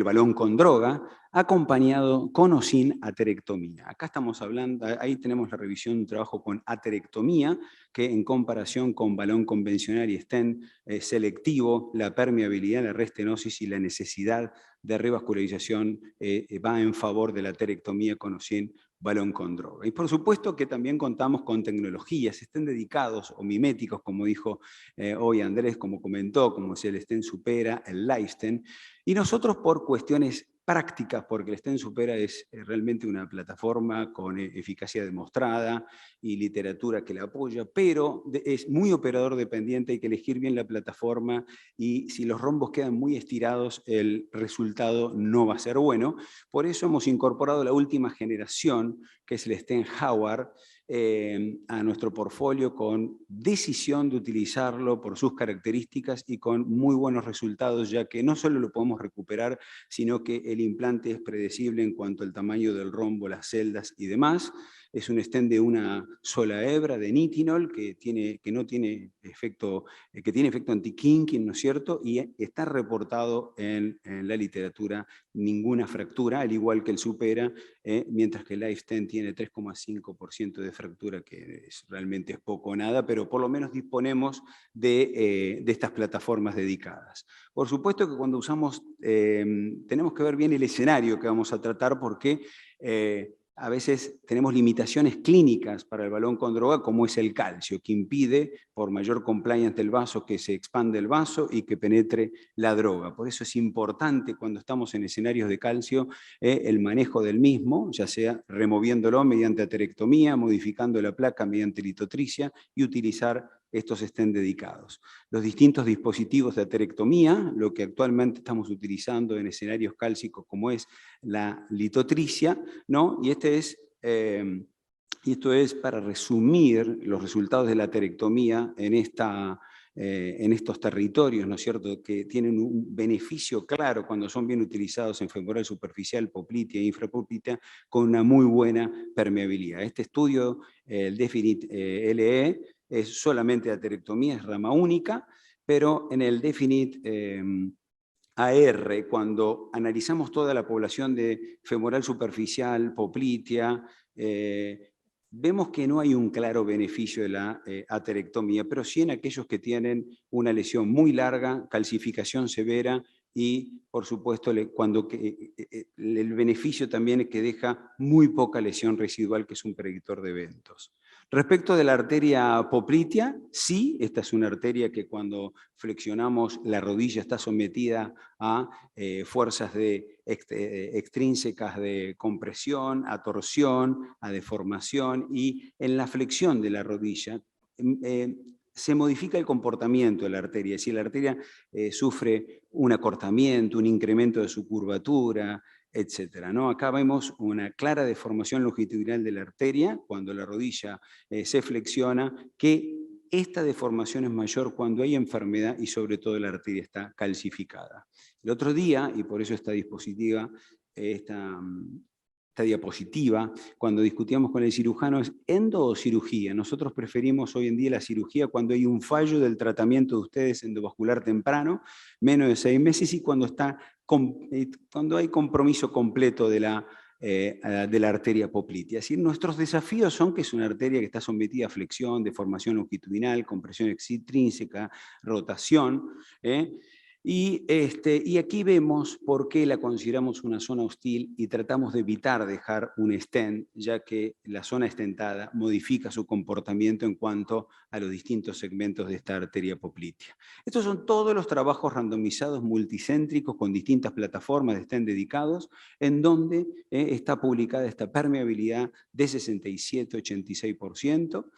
balón con droga, acompañado con o sin aterectomía. Acá estamos hablando, ahí tenemos la revisión de un trabajo con aterectomía, que en comparación con balón convencional y stent selectivo, la permeabilidad, la restenosis y la necesidad de revascularización va en favor de la aterectomía con o sin balón con droga. Y por supuesto que también contamos con tecnologías, estén dedicados o miméticos, como dijo hoy Andrés, como comentó, como si el stent supera, el LifeStent, y nosotros por cuestiones prácticas, porque el stent supera es realmente una plataforma con eficacia demostrada y literatura que la apoya, pero es muy operador dependiente, hay que elegir bien la plataforma y si los rombos quedan muy estirados, el resultado no va a ser bueno. Por eso hemos incorporado la última generación, que es el stent Howard, a nuestro portfolio con decisión de utilizarlo por sus características y con muy buenos resultados, ya que no solo lo podemos recuperar, sino que el implante es predecible en cuanto al tamaño del rombo, las celdas y demás. Es un stent de una sola hebra de nitinol que tiene efecto anti-kinking, ¿no es cierto? Y está reportado en la literatura ninguna fractura, al igual que el Supera, mientras que el LifeStent tiene 3,5% de fractura, que realmente es poco o nada, pero por lo menos disponemos de estas plataformas dedicadas. Por supuesto que cuando usamos, tenemos que ver bien el escenario que vamos a tratar, porque a veces tenemos limitaciones clínicas para el balón con droga, como es el calcio, que impide, por mayor compliance del vaso, que se expande el vaso y que penetre la droga. Por eso es importante cuando estamos en escenarios de calcio el manejo del mismo, ya sea removiéndolo mediante aterectomía, modificando la placa mediante litotricia y utilizar estos estén dedicados. Los distintos dispositivos de aterectomía, lo que actualmente estamos utilizando en escenarios cálcicos como es la litotricia, ¿no? Y esto es para resumir los resultados de la aterectomía en esta en estos territorios, ¿no es cierto?, que tienen un beneficio claro cuando son bien utilizados en femoral superficial, poplitea e infrapoplitea, con una muy buena permeabilidad. Este estudio, el Definite LE, es solamente aterectomía, es rama única, pero en el Definite AR, cuando analizamos toda la población de femoral superficial, poplitea, vemos que no hay un claro beneficio de la aterectomía, pero sí en aquellos que tienen una lesión muy larga, calcificación severa y, por supuesto, cuando el beneficio también es que deja muy poca lesión residual, que es un predictor de eventos. Respecto de la arteria poplitea, sí, esta es una arteria que cuando flexionamos la rodilla está sometida a fuerzas extrínsecas de compresión, a torsión, a deformación, y en la flexión de la rodilla se modifica el comportamiento de la arteria. Si la arteria sufre un acortamiento, un incremento de su curvatura, etcétera, ¿no? Acá vemos una clara deformación longitudinal de la arteria cuando la rodilla se flexiona, que esta deformación es mayor cuando hay enfermedad y sobre todo la arteria está calcificada. El otro día, y por eso esta diapositiva, esta diapositiva, cuando discutíamos con el cirujano, es endocirugía. Nosotros preferimos hoy en día la cirugía cuando hay un fallo del tratamiento de ustedes endovascular temprano, menos de 6 meses, y cuando hay compromiso completo de la arteria poplitea. Es decir, nuestros desafíos son que es una arteria que está sometida a flexión, deformación longitudinal, compresión extrínseca, rotación, y aquí vemos por qué la consideramos una zona hostil y tratamos de evitar dejar un stent, ya que la zona estentada modifica su comportamiento en cuanto a los distintos segmentos de esta arteria poplitea. Estos son todos los trabajos randomizados multicéntricos con distintas plataformas de stent dedicados, en donde está publicada esta permeabilidad de 67-86%.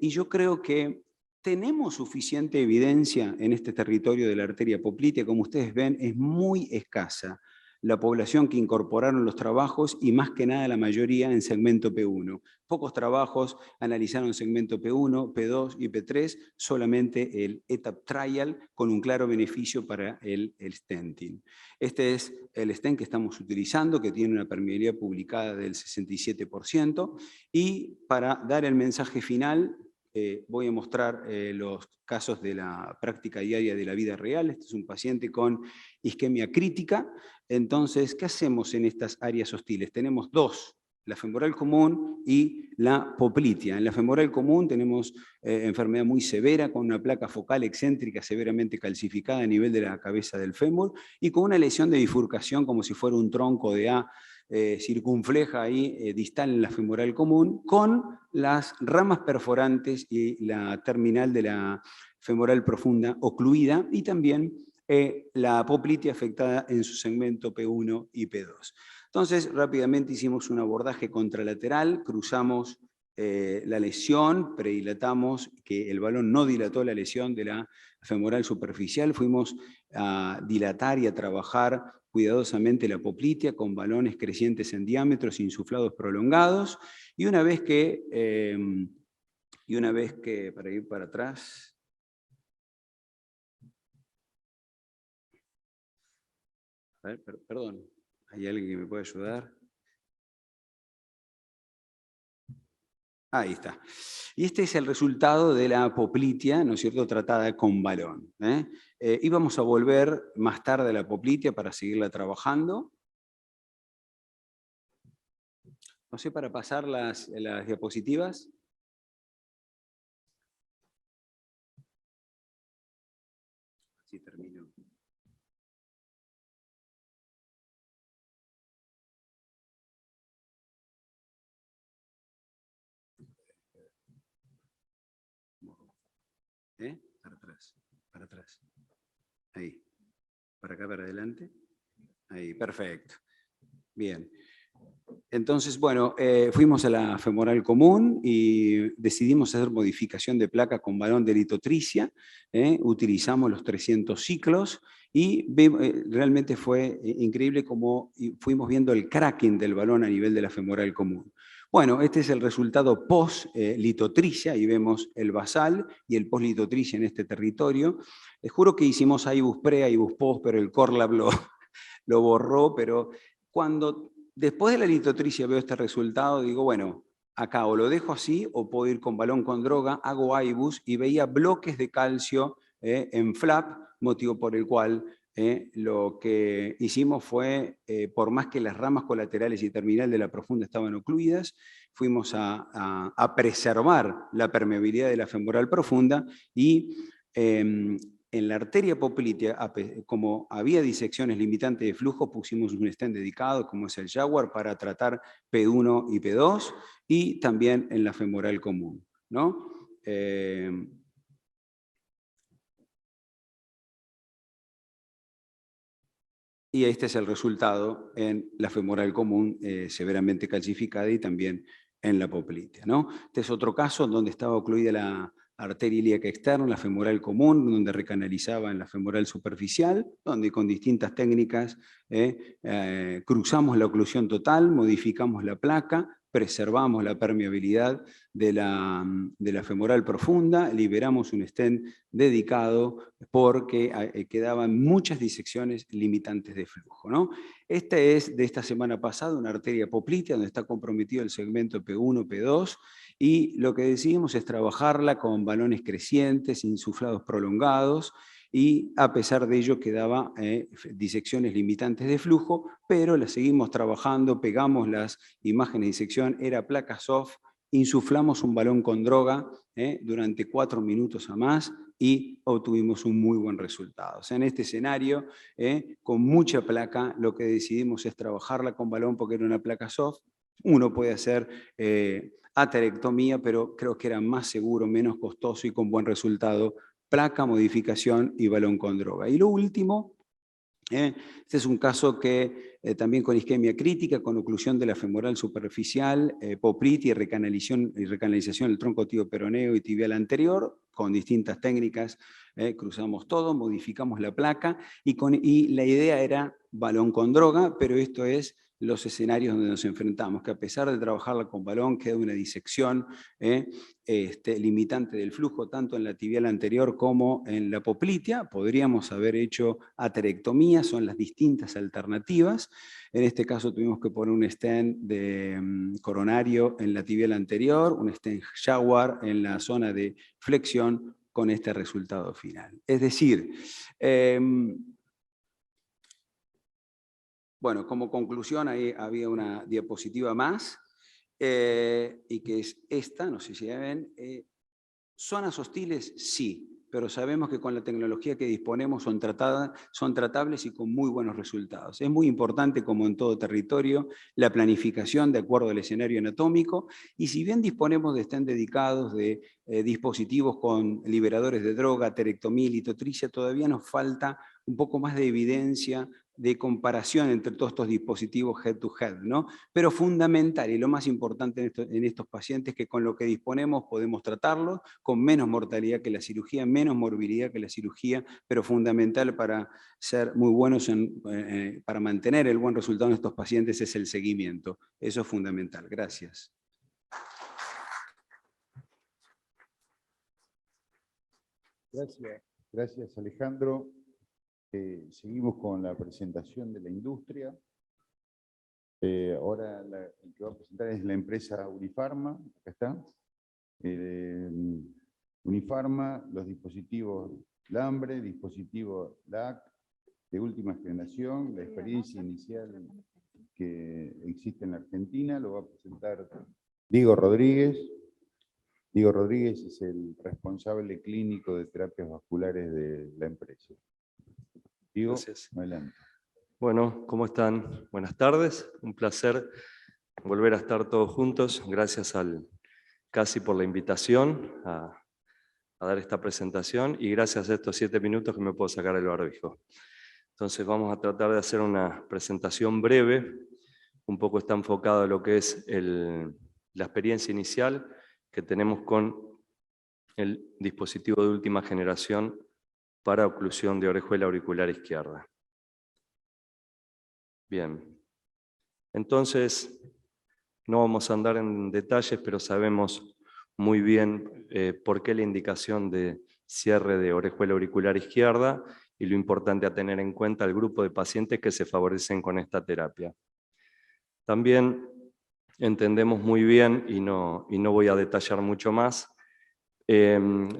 Y yo creo que tenemos suficiente evidencia en este territorio de la arteria poplitea. Como ustedes ven, es muy escasa la población que incorporaron los trabajos y más que nada la mayoría en segmento P1. Pocos trabajos analizaron segmento P1, P2 y P3, solamente el ETAP Trial con un claro beneficio para el stenting. Este es el stent que estamos utilizando, que tiene una permeabilidad publicada del 67%, y para dar el mensaje final, voy a mostrar los casos de la práctica diaria de la vida real. Este es un paciente con isquemia crítica. Entonces, ¿qué hacemos en estas áreas hostiles? Tenemos dos, la femoral común y la poplitea. En la femoral común tenemos enfermedad muy severa, con una placa focal excéntrica severamente calcificada a nivel de la cabeza del fémur y con una lesión de bifurcación como si fuera un tronco de A circunfleja ahí, distal en la femoral común, con las ramas perforantes y la terminal de la femoral profunda ocluida, y también la poplitea afectada en su segmento P1 y P2. Entonces, rápidamente hicimos un abordaje contralateral, cruzamos la lesión, predilatamos, que el balón no dilató la lesión de la femoral superficial, fuimos a dilatar y a trabajar cuidadosamente la poplitea con balones crecientes en diámetros insuflados prolongados, y una vez que, para ir para atrás, a ver, perdón, ¿hay alguien que me puede ayudar? Ahí está. Y este es el resultado de la poplitea, ¿no es cierto?, tratada con balón. Y vamos a volver más tarde a la poplitea para seguirla trabajando. No sé, para pasar las diapositivas. Así termino. Para atrás, para atrás. Ahí. Para acá, para adelante. Ahí, perfecto. Bien. Entonces, bueno, fuimos a la femoral común y decidimos hacer modificación de placa con balón de litotricia. Utilizamos los 300 ciclos y realmente fue increíble cómo fuimos viendo el cracking del balón a nivel de la femoral común. Bueno, este es el resultado post-litotricia, ahí vemos el basal y el post-litotricia en este territorio. Les juro que hicimos IBUS pre, IBUS post, pero el Corlab lo borró, pero cuando después de la litotricia veo este resultado, digo, bueno, acá o lo dejo así o puedo ir con balón con droga, hago IBUS y veía bloques de calcio en flap, motivo por el cual lo que hicimos fue, por más que las ramas colaterales y terminal de la profunda estaban ocluidas, fuimos a preservar la permeabilidad de la femoral profunda y en la arteria poplitea, como había disecciones limitantes de flujo, pusimos un stent dedicado, como es el Jaguar, para tratar P1 y P2, y también en la femoral común, ¿no? Y este es el resultado en la femoral común severamente calcificada y también en la poplitea, ¿no? Este es otro caso donde estaba ocluida la arteria ilíaca externa, la femoral común, donde recanalizaba en la femoral superficial, donde con distintas técnicas cruzamos la oclusión total, modificamos la placa, preservamos la permeabilidad de la femoral profunda, liberamos un stent dedicado porque quedaban muchas disecciones limitantes de flujo, ¿no? Esta es de esta semana pasada, una arteria poplitea donde está comprometido el segmento P1, P2, y lo que decidimos es trabajarla con balones crecientes, insuflados prolongados, y a pesar de ello quedaba disecciones limitantes de flujo, pero la seguimos trabajando, pegamos las imágenes de disección, era placa soft, insuflamos un balón con droga durante 4 minutos a más y obtuvimos un muy buen resultado. O sea, en este escenario, con mucha placa, lo que decidimos es trabajarla con balón porque era una placa soft. Uno puede hacer aterectomía, pero creo que era más seguro, menos costoso y con buen resultado, placa, modificación y balón con droga. Y lo último, este es un caso que también con isquemia crítica, con oclusión de la femoral superficial, poplitea y recanalización del tronco tibio-peroneo y tibial anterior, con distintas técnicas, cruzamos todo, modificamos la placa y la idea era balón con droga, pero esto es los escenarios donde nos enfrentamos, que a pesar de trabajarla con balón, queda una disección limitante del flujo, tanto en la tibial anterior como en la poplitea. Podríamos haber hecho aterectomía, son las distintas alternativas. En este caso tuvimos que poner un stent de coronario en la tibial anterior, un stent Jaguar en la zona de flexión con este resultado final. Es decir, bueno, como conclusión, ahí había una diapositiva más, y que es esta, no sé si la ven. ¿Zonas hostiles? Sí, pero sabemos que con la tecnología que disponemos son tratables y con muy buenos resultados. Es muy importante, como en todo territorio, la planificación de acuerdo al escenario anatómico, y si bien disponemos de stent dedicados, de dispositivos con liberadores de droga, aterectomía, litotricia, todavía nos falta un poco más de evidencia de comparación entre todos estos dispositivos head to head, ¿no? Pero fundamental y lo más importante en estos pacientes es que con lo que disponemos podemos tratarlos con menos mortalidad que la cirugía, menos morbilidad que la cirugía, pero fundamental para ser muy buenos, para mantener el buen resultado en estos pacientes es el seguimiento. Eso es fundamental. Gracias. Gracias Alejandro. Seguimos con la presentación de la industria. Ahora el que va a presentar es la empresa Unifarma. Acá está. Unifarma, los dispositivos Lambre, dispositivos LAC de última generación, la experiencia inicial que existe en la Argentina, lo va a presentar Diego Rodríguez. Diego Rodríguez es el responsable clínico de terapias vasculares de la empresa. Diego, Gracias. adelante. Bueno, ¿cómo están? Buenas tardes. Un placer volver a estar todos juntos. Gracias al CASI por la invitación a dar esta presentación y gracias a estos 7 minutos que me puedo sacar el barbijo. Entonces vamos a tratar de hacer una presentación breve. Un poco está enfocado a lo que es la experiencia inicial que tenemos con el dispositivo de última generación para oclusión de orejuela auricular izquierda. Bien, entonces No vamos a andar en detalles, pero sabemos muy bien por qué la indicación de cierre de orejuela auricular izquierda y lo importante a tener en cuenta el grupo de pacientes que se favorecen con esta terapia. También entendemos muy bien, y no voy a detallar mucho más,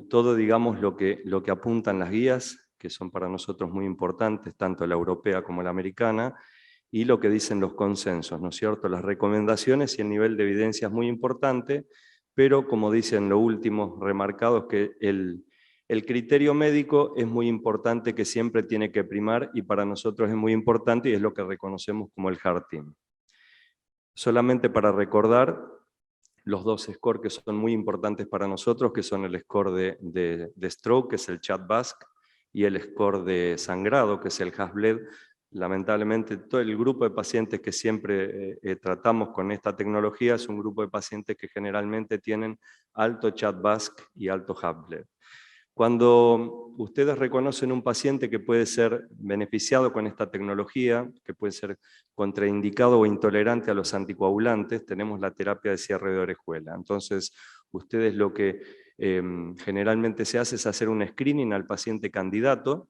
todo, digamos, lo que apuntan las guías, que son para nosotros muy importantes, tanto la europea como la americana, y lo que dicen los consensos, ¿no es cierto? Las recomendaciones y el nivel de evidencia es muy importante, pero como dicen lo último remarcado es que el criterio médico es muy importante, que siempre tiene que primar, y para nosotros es muy importante y es lo que reconocemos como el Heart Team. Solamente para recordar los dos scores que son muy importantes para nosotros, que son el score de stroke, que es el CHA2-VASc, y el score de sangrado, que es el HAS-BLED. Lamentablemente, todo el grupo de pacientes que siempre tratamos con esta tecnología es un grupo de pacientes que generalmente tienen alto CHA2-VASc y alto HAS-BLED. Cuando ustedes reconocen un paciente que puede ser beneficiado con esta tecnología, que puede ser contraindicado o intolerante a los anticoagulantes, tenemos la terapia de cierre de orejuela. Entonces, ustedes lo que generalmente se hace es hacer un screening al paciente candidato.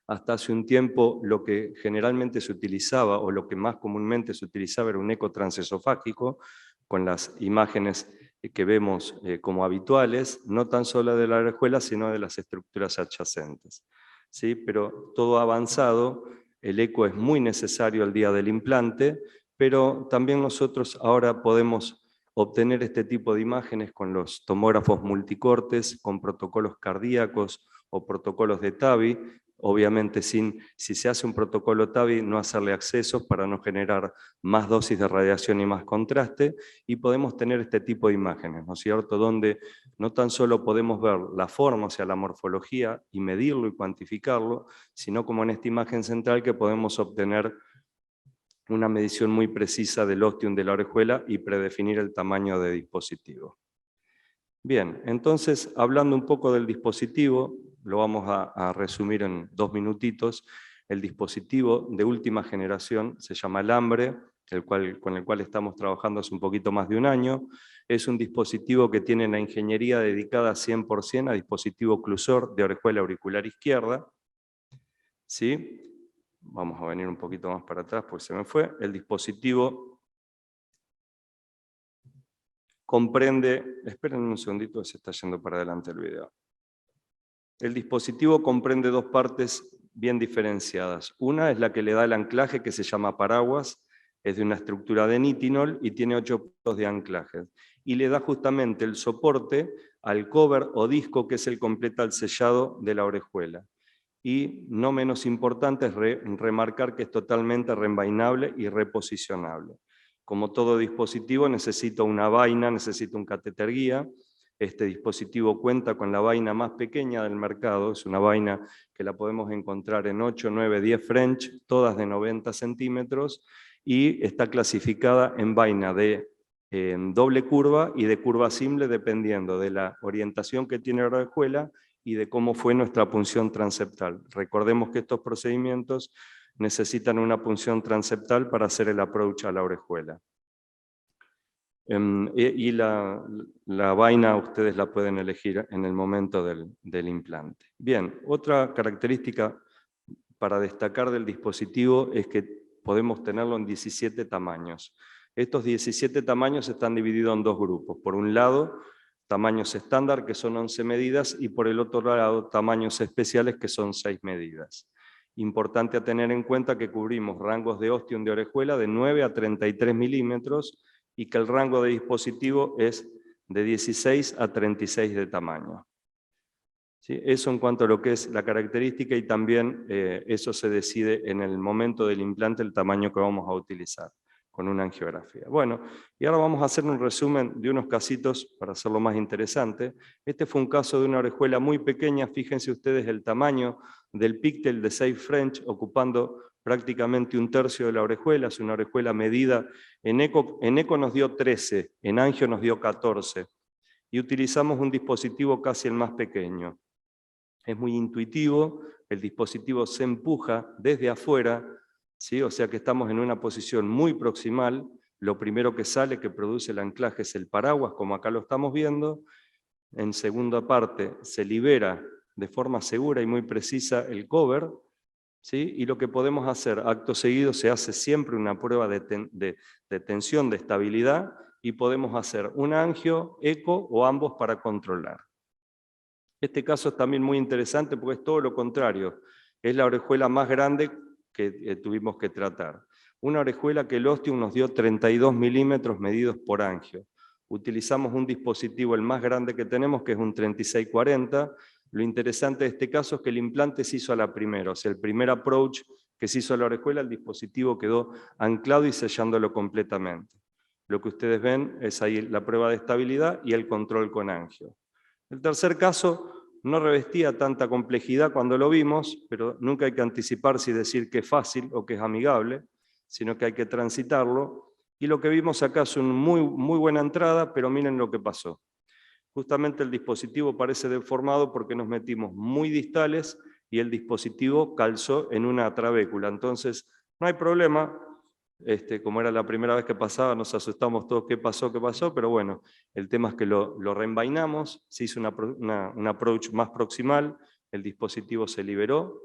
Hasta hace un tiempo lo que generalmente se utilizaba, o lo que más comúnmente se utilizaba, era un eco transesofágico, con las imágenes que vemos como habituales, no tan solo de la orejuela, sino de las estructuras adyacentes. ¿Sí? Pero todo ha avanzado, el eco es muy necesario al día del implante, pero también nosotros ahora podemos obtener este tipo de imágenes con los tomógrafos multicortes, con protocolos cardíacos o protocolos de TAVI, obviamente si se hace un protocolo TAVI, no hacerle accesos para no generar más dosis de radiación y más contraste, y podemos tener este tipo de imágenes, ¿no es cierto?, donde no tan solo podemos ver la forma, o sea, la morfología, y medirlo y cuantificarlo, sino como en esta imagen central que podemos obtener una medición muy precisa del ostium de la orejuela y predefinir el tamaño de dispositivo. Bien, entonces, hablando un poco del dispositivo, lo vamos a resumir en 2 minutitos. El dispositivo de última generación se llama Alambre, con el cual estamos trabajando hace un poquito más de un año. Es un dispositivo que tiene la ingeniería dedicada 100% a dispositivo oclusor de orejuela auricular izquierda. ¿Sí? Vamos a venir un poquito más para atrás porque se me fue. El dispositivo comprende, esperen un segundito, se está yendo para adelante el video. El dispositivo comprende 2 partes bien diferenciadas. Una es la que le da el anclaje, que se llama paraguas, es de una estructura de nitinol y tiene 8 puntos de anclaje. Y le da justamente el soporte al cover o disco, que es el completa el sellado de la orejuela. Y no menos importante es remarcar que es totalmente reenvainable y reposicionable. Como todo dispositivo necesita una vaina, necesita un catéter guía. Este dispositivo cuenta con la vaina más pequeña del mercado, es una vaina que la podemos encontrar en 8, 9, 10 French, todas de 90 centímetros, y está clasificada en vaina de doble curva y de curva simple, dependiendo de la orientación que tiene la orejuela y de cómo fue nuestra punción transeptal. Recordemos que estos procedimientos necesitan una punción transeptal para hacer el approach a la orejuela. Y la vaina ustedes la pueden elegir en el momento del implante. Bien, otra característica para destacar del dispositivo es que podemos tenerlo en 17 tamaños. Estos 17 tamaños están divididos en 2 grupos. Por un lado, tamaños estándar, que son 11 medidas, y por el otro lado, tamaños especiales, que son 6 medidas. Importante a tener en cuenta que cubrimos rangos de ostium de orejuela de 9 a 33 milímetros, y que el rango de dispositivo es de 16 a 36 de tamaño. ¿Sí? Eso en cuanto a lo que es la característica, y también eso se decide en el momento del implante, el tamaño que vamos a utilizar con una angiografía. Bueno, y ahora vamos a hacer un resumen de unos casitos para hacerlo más interesante. Este fue un caso de una orejuela muy pequeña, fíjense ustedes el tamaño del píctel de 6 French, ocupando prácticamente 1/3 de la orejuela. Es una orejuela medida en eco nos dio 13, en angio nos dio 14, y utilizamos un dispositivo casi el más pequeño. Es muy intuitivo, el dispositivo se empuja desde afuera, ¿sí? O sea que estamos en una posición muy proximal, lo primero que sale, que produce el anclaje, es el paraguas, como acá lo estamos viendo. En segunda parte se libera de forma segura y muy precisa el cover, ¿sí? Y lo que podemos hacer, acto seguido, se hace siempre una prueba de tensión, de estabilidad, y podemos hacer un angio, eco o ambos para controlar. Este caso es también muy interesante porque es todo lo contrario. Es la orejuela más grande que tuvimos que tratar. Una orejuela que el ostium nos dio 32 milímetros medidos por angio. Utilizamos un dispositivo, el más grande que tenemos, que es un 3640. Lo interesante de este caso es que el implante se hizo a la primera, o sea, el primer approach que se hizo a la orejuela, el dispositivo quedó anclado y sellándolo completamente. Lo que ustedes ven es ahí la prueba de estabilidad y el control con angio. El tercer caso no revestía tanta complejidad cuando lo vimos, pero nunca hay que anticiparse y decir que es fácil o que es amigable, sino que hay que transitarlo. Y lo que vimos acá es una muy buena entrada, pero miren lo que pasó. Justamente el dispositivo parece deformado porque nos metimos muy distales y el dispositivo calzó en una trabécula. Entonces, no hay problema. Como era la primera vez que pasaba, nos asustamos todos, ¿qué pasó? Pero bueno, el tema es que lo reenvainamos, se hizo un approach más proximal, el dispositivo se liberó,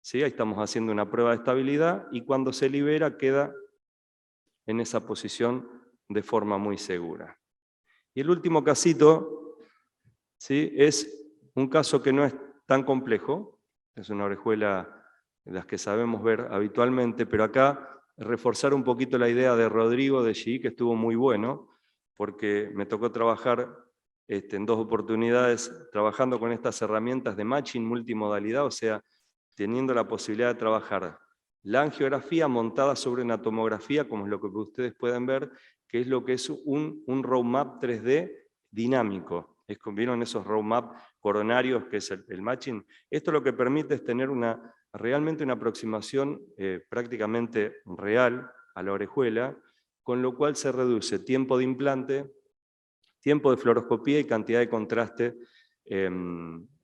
¿sí? Ahí estamos haciendo una prueba de estabilidad, y cuando se libera queda en esa posición de forma muy segura. Y el último casito, ¿sí? Es un caso que no es tan complejo, es una orejuela de las que sabemos ver habitualmente, pero acá reforzar un poquito la idea de Rodrigo de G, que estuvo muy bueno, porque me tocó trabajar en 2 oportunidades trabajando con estas herramientas de matching multimodalidad, o sea, teniendo la posibilidad de trabajar la angiografía montada sobre una tomografía, como es lo que ustedes pueden ver, que es lo que es un roadmap 3D dinámico. ¿Vieron esos roadmap coronarios que es el matching? Esto lo que permite es tener realmente una aproximación prácticamente real a la orejuela, con lo cual se reduce tiempo de implante, tiempo de fluoroscopía y cantidad de contraste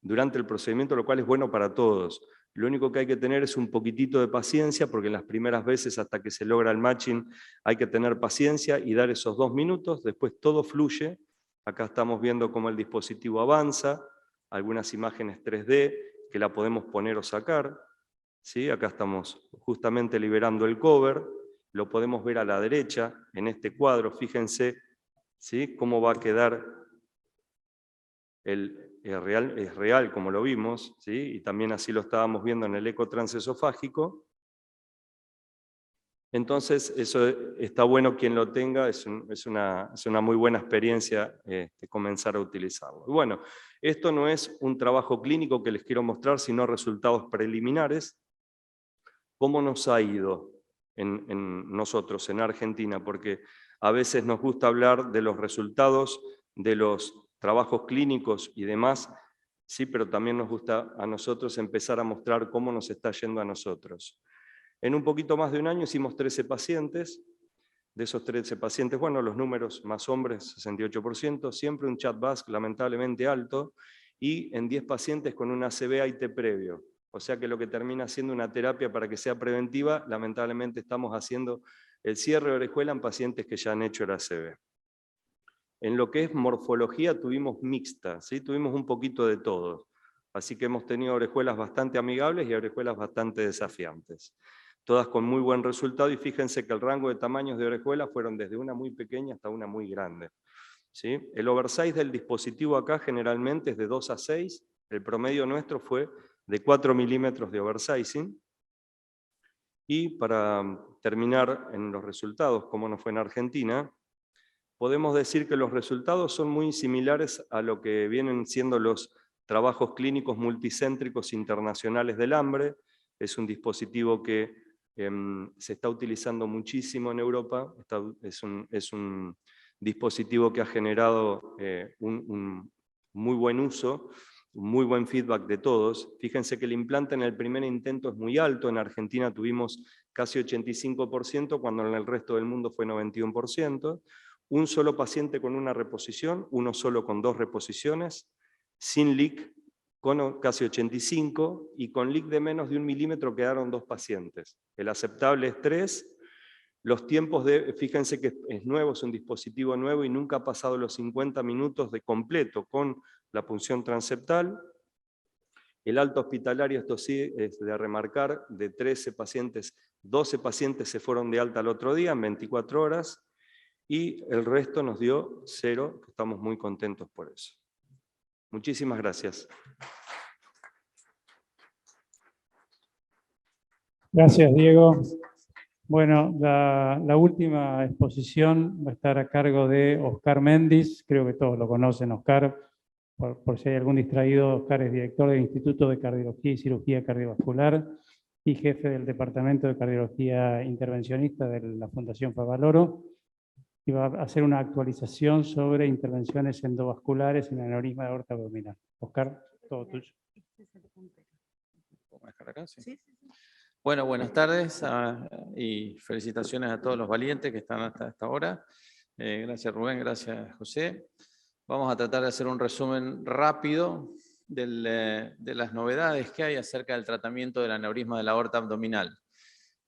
durante el procedimiento, lo cual es bueno para todos. Lo único que hay que tener es un poquitito de paciencia, porque en las primeras veces hasta que se logra el matching hay que tener paciencia y dar esos 2 minutos, después todo fluye. Acá estamos viendo cómo el dispositivo avanza, algunas imágenes 3D que la podemos poner o sacar. ¿Sí? Acá estamos justamente liberando el cover, lo podemos ver a la derecha en este cuadro, fíjense, ¿sí? Cómo va a quedar es real como lo vimos, ¿sí? Y también así lo estábamos viendo en el eco transesofágico. Entonces, eso está bueno quien lo tenga, es una muy buena experiencia comenzar a utilizarlo. Y bueno, esto no es un trabajo clínico que les quiero mostrar, sino resultados preliminares. ¿Cómo nos ha ido en nosotros, en Argentina? Porque a veces nos gusta hablar de los resultados de los trabajos clínicos y demás, sí, pero también nos gusta a nosotros empezar a mostrar cómo nos está yendo a nosotros. En un poquito más de un año hicimos 13 pacientes. De esos 13 pacientes, bueno, los números más hombres, 68%, siempre un chat-BASC lamentablemente alto, y en 10 pacientes con un ACV-AIT previo. O sea que lo que termina siendo una terapia para que sea preventiva, lamentablemente estamos haciendo el cierre de orejuela en pacientes que ya han hecho el ACV. En lo que es morfología tuvimos mixta, ¿sí? Tuvimos un poquito de todo. Así que hemos tenido orejuelas bastante amigables y orejuelas bastante desafiantes. Todas con muy buen resultado, y fíjense que el rango de tamaños de orejuelas fueron desde una muy pequeña hasta una muy grande. ¿Sí? El oversize del dispositivo acá generalmente es de 2 a 6, el promedio nuestro fue de 4 milímetros de oversizing. Y para terminar en los resultados, como nos fue en Argentina, podemos decir que los resultados son muy similares a lo que vienen siendo los trabajos clínicos multicéntricos internacionales del hambre. Es un dispositivo que se está utilizando muchísimo en Europa, es un dispositivo que ha generado un muy buen uso, un muy buen feedback de todos. Fíjense que el implante en el primer intento es muy alto, en Argentina tuvimos casi 85%, cuando en el resto del mundo fue 91%. Un solo paciente con una reposición, uno solo con 2 reposiciones, sin leak, con casi 85, y con leak de menos de 1 milímetro quedaron 2 pacientes. El aceptable es 3, Los tiempos fíjense que es nuevo, es un dispositivo nuevo y nunca ha pasado los 50 minutos de completo con la punción transeptal. El alto hospitalario, esto sí es de remarcar, de 13 pacientes, 12 pacientes se fueron de alta el otro día en 24 horas y el resto nos dio 0, estamos muy contentos por eso. Muchísimas gracias. Gracias, Diego. Bueno, la última exposición va a estar a cargo de Oscar Méndez. Creo que todos lo conocen, Oscar. Por si hay algún distraído, Oscar es director del Instituto de Cardiología y Cirugía Cardiovascular y jefe del Departamento de Cardiología Intervencionista de la Fundación Favaloro. Y va a hacer una actualización sobre intervenciones endovasculares en aneurisma de aorta abdominal. Oscar, todo tuyo. ¿Puedo dejar acá? Sí. Bueno, buenas tardes y felicitaciones a todos los valientes que están hasta esta hora. Gracias Rubén, gracias José. Vamos a tratar de hacer un resumen rápido de las novedades que hay acerca del tratamiento del aneurisma de la aorta abdominal.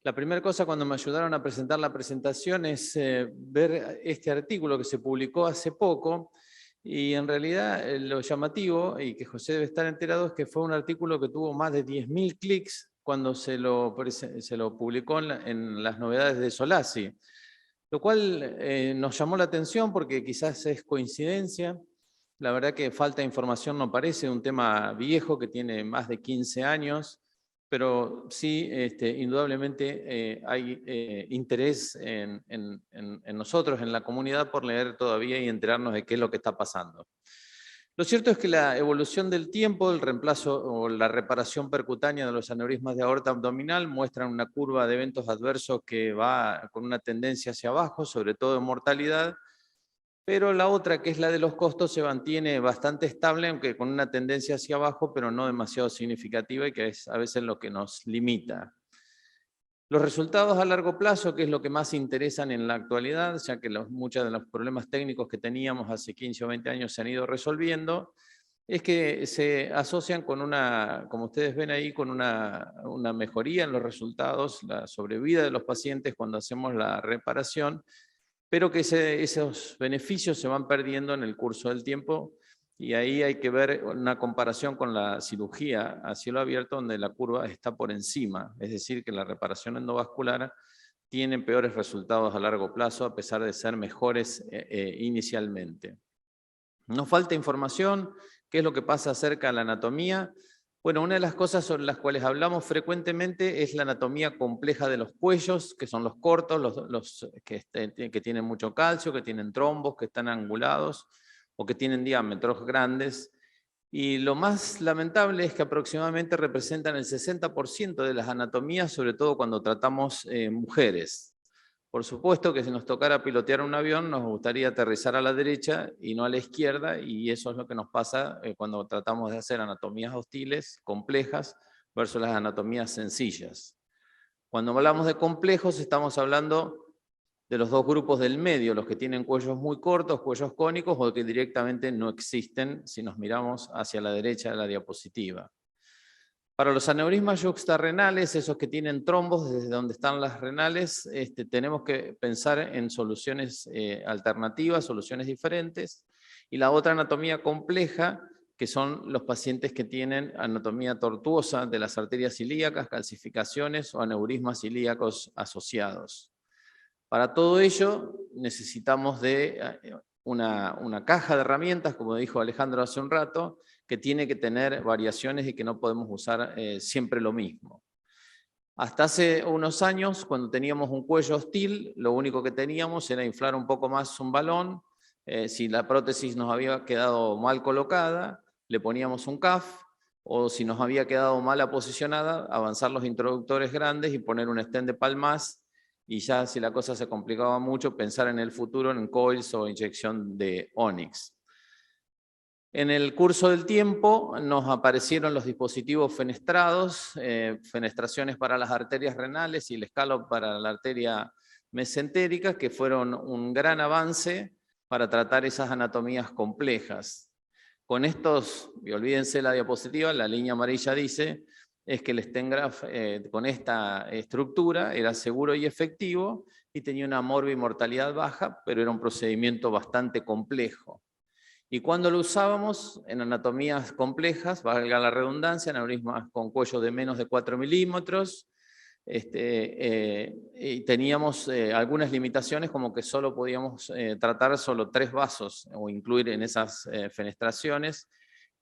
La primera cosa cuando me ayudaron a presentar la presentación es ver este artículo que se publicó hace poco y en realidad lo llamativo, y que José debe estar enterado, es que fue un artículo que tuvo más de 10.000 clics cuando se lo publicó en las novedades de Solasi, lo cual nos llamó la atención porque quizás es coincidencia. La verdad que falta de información no parece, un tema viejo que tiene más de 15 años, pero sí, indudablemente hay interés en nosotros, en la comunidad, por leer todavía y enterarnos de qué es lo que está pasando. Lo cierto es que la evolución del tiempo, el reemplazo o la reparación percutánea de los aneurismas de aorta abdominal muestran una curva de eventos adversos que va con una tendencia hacia abajo, sobre todo en mortalidad, pero la otra, que es la de los costos, se mantiene bastante estable, aunque con una tendencia hacia abajo, pero no demasiado significativa y que es a veces lo que nos limita. Los resultados a largo plazo, que es lo que más interesan en la actualidad, ya que muchos de los problemas técnicos que teníamos hace 15 o 20 años se han ido resolviendo, es que se asocian con como ustedes ven ahí, con una mejoría en los resultados, la sobrevida de los pacientes cuando hacemos la reparación, pero que esos beneficios se van perdiendo en el curso del tiempo, y ahí hay que ver una comparación con la cirugía a cielo abierto, donde la curva está por encima, es decir, que la reparación endovascular tiene peores resultados a largo plazo, a pesar de ser mejores inicialmente. Nos falta información. ¿Qué es lo que pasa acerca de la anatomía? Bueno, una de las cosas sobre las cuales hablamos frecuentemente es la anatomía compleja de los cuellos, que son los cortos, los que tienen mucho calcio, que tienen trombos, que están angulados o que tienen diámetros grandes. Y lo más lamentable es que aproximadamente representan el 60% de las anatomías, sobre todo cuando tratamos mujeres. Por supuesto que si nos tocara pilotear un avión, nos gustaría aterrizar a la derecha y no a la izquierda, y eso es lo que nos pasa cuando tratamos de hacer anatomías hostiles, complejas, versus las anatomías sencillas. Cuando hablamos de complejos, estamos hablando de los dos grupos del medio, los que tienen cuellos muy cortos, cuellos cónicos, o que directamente no existen si nos miramos hacia la derecha de la diapositiva. Para los aneurismas yuxtarrenales, esos que tienen trombos desde donde están las renales, tenemos que pensar en soluciones alternativas, soluciones diferentes. Y la otra anatomía compleja, que son los pacientes que tienen anatomía tortuosa de las arterias ilíacas, calcificaciones o aneurismas ilíacos asociados. Para todo ello necesitamos de una caja de herramientas, como dijo Alejandro hace un rato, que tiene que tener variaciones y que no podemos usar siempre lo mismo. Hasta hace unos años, cuando teníamos un cuello hostil, lo único que teníamos era inflar un poco más un balón. Si la prótesis nos había quedado mal colocada, le poníamos un CAF, o si nos había quedado mal posicionada, avanzar los introductores grandes y poner un stent de Palmas, y ya si la cosa se complicaba mucho, pensar en el futuro en coils o inyección de Onyx. En el curso del tiempo nos aparecieron los dispositivos fenestrados, fenestraciones para las arterias renales y el scallop para la arteria mesentérica, que fueron un gran avance para tratar esas anatomías complejas. Con estos, y olvídense la diapositiva, la línea amarilla dice es que el stent graft con esta estructura era seguro y efectivo y tenía una morbimortalidad baja, pero era un procedimiento bastante complejo. Y cuando lo usábamos en anatomías complejas, valga la redundancia, en aneurismas con cuello de menos de 4 milímetros, y teníamos algunas limitaciones como que solo podíamos tratar solo 3 vasos o incluir en esas fenestraciones.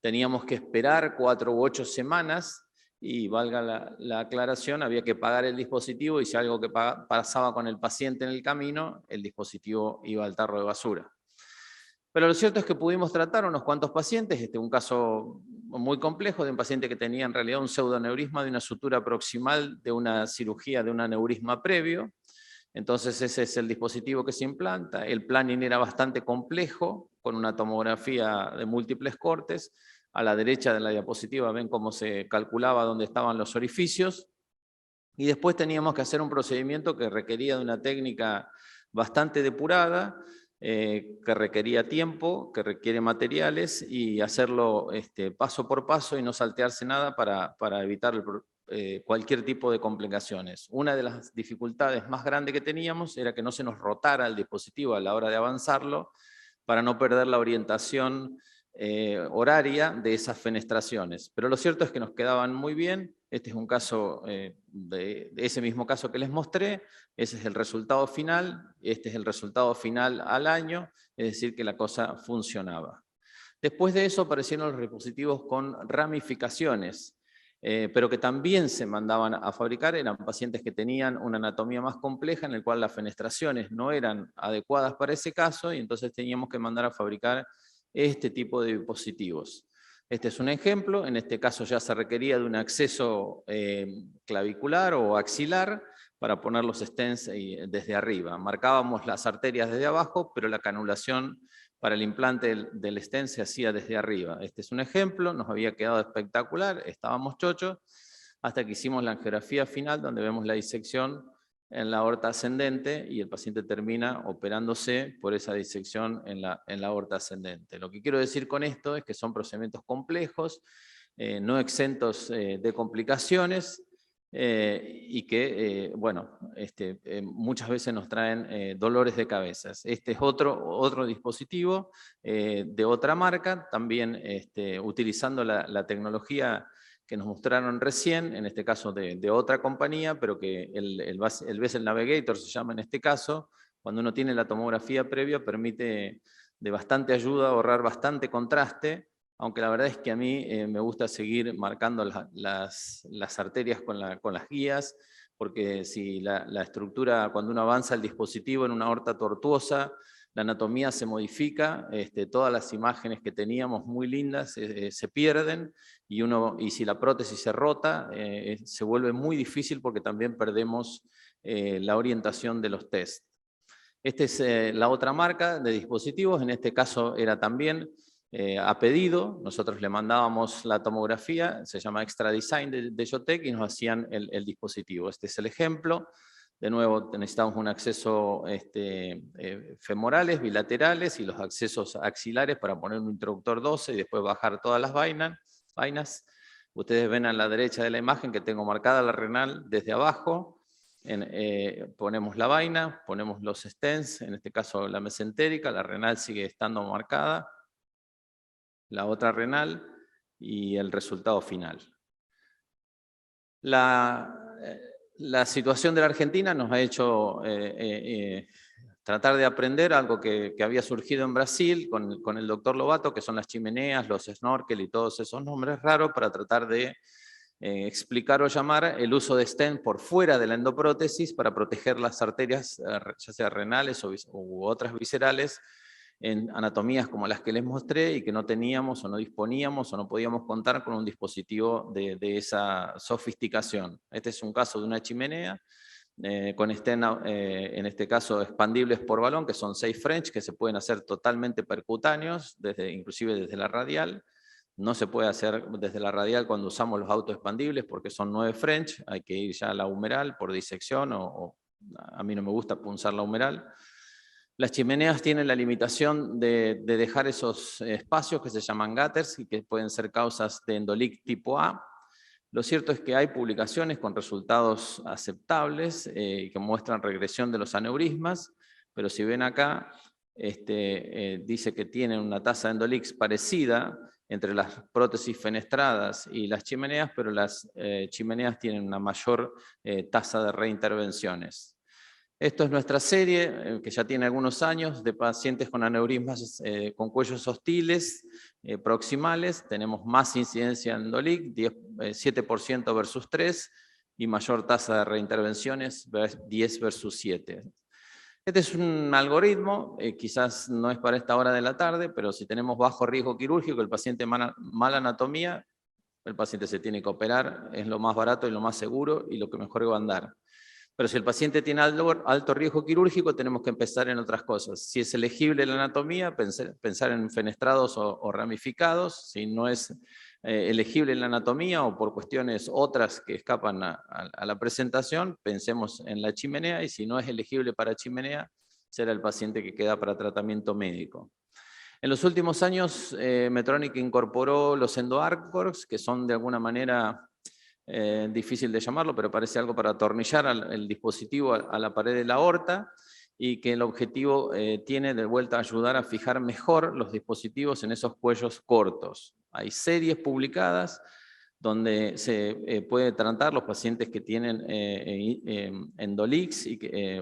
Teníamos que esperar 4 u 8 semanas y valga la aclaración, había que pagar el dispositivo y si algo que pasaba con el paciente en el camino, el dispositivo iba al tarro de basura. Pero lo cierto es que pudimos tratar unos cuantos pacientes, un caso muy complejo de un paciente que tenía en realidad un pseudoneurisma de una sutura proximal de una cirugía de un aneurisma previo. Entonces ese es el dispositivo que se implanta. El planning era bastante complejo, con una tomografía de múltiples cortes. A la derecha de la diapositiva ven cómo se calculaba dónde estaban los orificios. Y después teníamos que hacer un procedimiento que requería de una técnica bastante depurada, que requería tiempo, que requiere materiales y hacerlo paso por paso y no saltearse nada para evitar cualquier tipo de complicaciones. Una de las dificultades más grandes que teníamos era que no se nos rotara el dispositivo a la hora de avanzarlo para no perder la orientación horaria de esas fenestraciones. Pero lo cierto es que nos quedaban muy bien. Este es un caso de ese mismo caso que les mostré. Ese es el resultado final. Este es el resultado final al año. Es decir, que la cosa funcionaba. Después de eso aparecieron los dispositivos con ramificaciones, pero que también se mandaban a fabricar. Eran pacientes que tenían una anatomía más compleja en el cual las fenestraciones no eran adecuadas para ese caso y entonces teníamos que mandar a fabricar este tipo de dispositivos. Este es un ejemplo, en este caso ya se requería de un acceso clavicular o axilar para poner los stents desde arriba. Marcábamos las arterias desde abajo, pero la canulación para el implante del stent se hacía desde arriba. Este es un ejemplo, nos había quedado espectacular, estábamos chochos, hasta que hicimos la angiografía final, donde vemos la disección en la aorta ascendente y el paciente termina operándose por esa disección en la aorta ascendente. Lo que quiero decir con esto es que son procedimientos complejos, no exentos de complicaciones y que, bueno, muchas veces nos traen dolores de cabeza. Este es otro dispositivo de otra marca, también utilizando la tecnología que nos mostraron recién, en este caso de otra compañía, pero que el Vessel Navigator se llama en este caso. Cuando uno tiene la tomografía previa permite de bastante ayuda, ahorrar bastante contraste, aunque la verdad es que a mí me gusta seguir marcando las arterias con las guías, porque si la estructura, cuando uno avanza el dispositivo en una aorta tortuosa, la anatomía se modifica, todas las imágenes que teníamos muy lindas se pierden, y si la prótesis se rota, se vuelve muy difícil porque también perdemos la orientación de los test. Esta es la otra marca de dispositivos, en este caso era también a pedido, nosotros le mandábamos la tomografía, se llama Extra Design de Jotec, y nos hacían el dispositivo. Este es el ejemplo. De nuevo necesitamos un acceso femorales, bilaterales y los accesos axilares para poner un introductor 12 y después bajar todas las vainas. Ustedes ven a la derecha de la imagen que tengo marcada la renal desde abajo. Ponemos la vaina, ponemos los stents, en este caso la mesentérica, la renal sigue estando marcada, la otra renal y el resultado final. La situación de la Argentina nos ha hecho tratar de aprender algo que había surgido en Brasil con el doctor Lobato, que son las chimeneas, los snorkel y todos esos nombres raros, para tratar de explicar o llamar el uso de stent por fuera de la endoprótesis para proteger las arterias, ya sea renales u otras viscerales, en anatomías como las que les mostré y que no teníamos o no disponíamos o no podíamos contar con un dispositivo de esa sofisticación. Este es un caso de una chimenea con stent, en este caso expandibles por balón, que son 6 French, que se pueden hacer totalmente percutáneos, inclusive desde la radial. No se puede hacer desde la radial cuando usamos los autoexpandibles porque son 9 French, hay que ir ya a la humeral por disección o a mí no me gusta punzar la humeral. Las chimeneas tienen la limitación de dejar esos espacios que se llaman gutters y que pueden ser causas de endolic tipo A, Lo cierto es que hay publicaciones con resultados aceptables que muestran regresión de los aneurismas, pero si ven acá, dice que tienen una tasa de Endolix parecida entre las prótesis fenestradas y las chimeneas, pero las chimeneas tienen una mayor tasa de reintervenciones. Esto es nuestra serie, que ya tiene algunos años, de pacientes con aneurismas con cuellos hostiles, proximales. Tenemos más incidencia en Endolix, 7% versus 3, y mayor tasa de reintervenciones, 10 versus 7. Este es un algoritmo, quizás no es para esta hora de la tarde, pero si tenemos bajo riesgo quirúrgico, el paciente mala anatomía, el paciente se tiene que operar, es lo más barato y lo más seguro y lo que mejor va a andar. Pero si el paciente tiene alto riesgo quirúrgico, tenemos que empezar en otras cosas. Si es elegible la anatomía, pensar en fenestrados o ramificados. Si no es elegible la anatomía o por cuestiones otras que escapan a la presentación, pensemos en la chimenea, y si no es elegible para chimenea, será el paciente que queda para tratamiento médico. En los últimos años, Medtronic incorporó los EndoArcors, que son de alguna manera difícil de llamarlo, pero parece algo para atornillar el dispositivo a la pared de la aorta, y que el objetivo tiene de vuelta ayudar a fijar mejor los dispositivos en esos cuellos cortos. Hay series publicadas donde se puede tratar los pacientes que tienen Endolix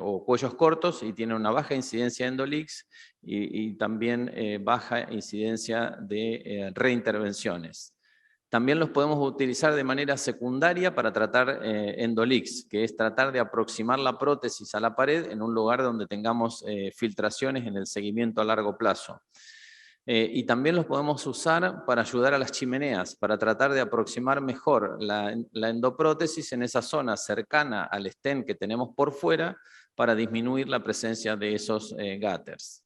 o cuellos cortos y tienen una baja incidencia de Endolix y también baja incidencia de reintervenciones. También los podemos utilizar de manera secundaria para tratar Endolix, que es tratar de aproximar la prótesis a la pared en un lugar donde tengamos filtraciones en el seguimiento a largo plazo. Y también los podemos usar para ayudar a las chimeneas, para tratar de aproximar mejor la endoprótesis en esa zona cercana al stent que tenemos por fuera, para disminuir la presencia de esos gutters.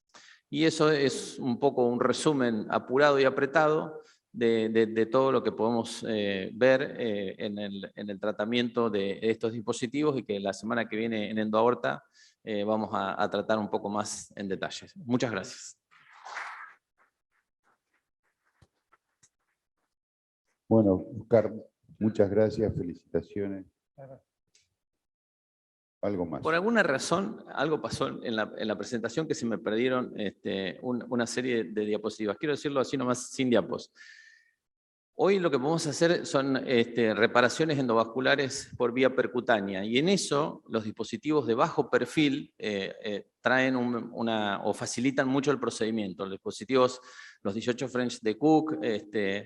Y eso es un poco un resumen apurado y apretado de todo lo que podemos ver en el tratamiento de estos dispositivos, y que la semana que viene en EndoAorta vamos a tratar un poco más en detalle. Muchas gracias. Bueno, Oscar, muchas gracias, felicitaciones. Algo más. Por alguna razón, algo pasó en la presentación que se me perdieron una serie de diapositivas. Quiero decirlo así nomás, sin diapos. Hoy lo que podemos hacer son reparaciones endovasculares por vía percutánea, y en eso los dispositivos de bajo perfil traen o facilitan mucho el procedimiento. Los dispositivos, los 18 French de Cook,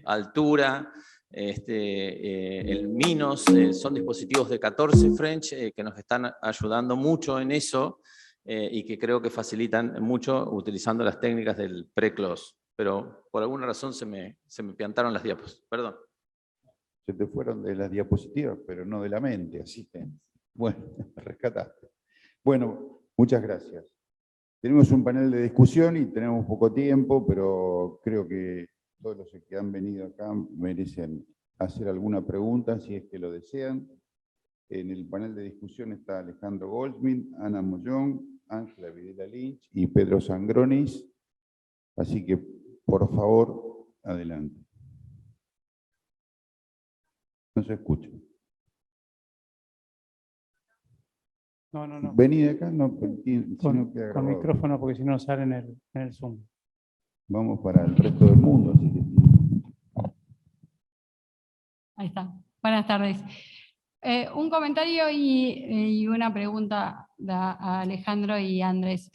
Altura, el Minos, son dispositivos de 14 French que nos están ayudando mucho en eso, y que creo que facilitan mucho utilizando las técnicas del pre-close. Pero por alguna razón se me piantaron las diapos. Perdón. Se te fueron de las diapositivas, pero no de la mente, así que, bueno, rescataste. Bueno, muchas gracias. Tenemos un panel de discusión y tenemos poco tiempo, pero creo que todos los que han venido acá merecen hacer alguna pregunta, si es que lo desean. En el panel de discusión está Alejandro Goldsmith, Ana Mollón, Ángela Videla Lynch y Pedro Sangronis. Así que, por favor, adelante. No se escucha. No. Vení de acá, no, sino que Con micrófono, porque si no sale en el Zoom. Vamos para el resto del mundo. Así que... Ahí está. Buenas tardes. Un comentario y una pregunta a Alejandro y Andrés.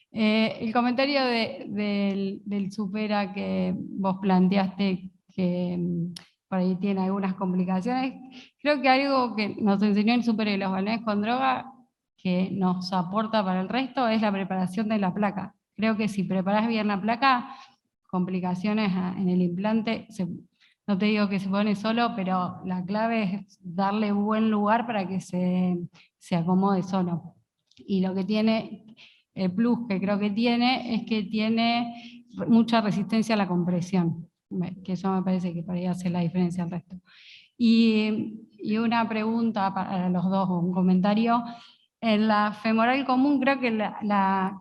El comentario del Supera que vos planteaste, que por ahí tiene algunas complicaciones, creo que algo que nos enseñó el Supera y los balones con droga, que nos aporta para el resto, es la preparación de la placa. Creo que si preparás bien la placa, complicaciones en el implante, no te digo que se pone solo, pero la clave es darle buen lugar para que se acomode solo. Y lo que tiene, el plus que creo que tiene, es que tiene mucha resistencia a la compresión, que eso me parece que podría hacer la diferencia al resto. Y una pregunta para los dos, un comentario. En la femoral común, creo que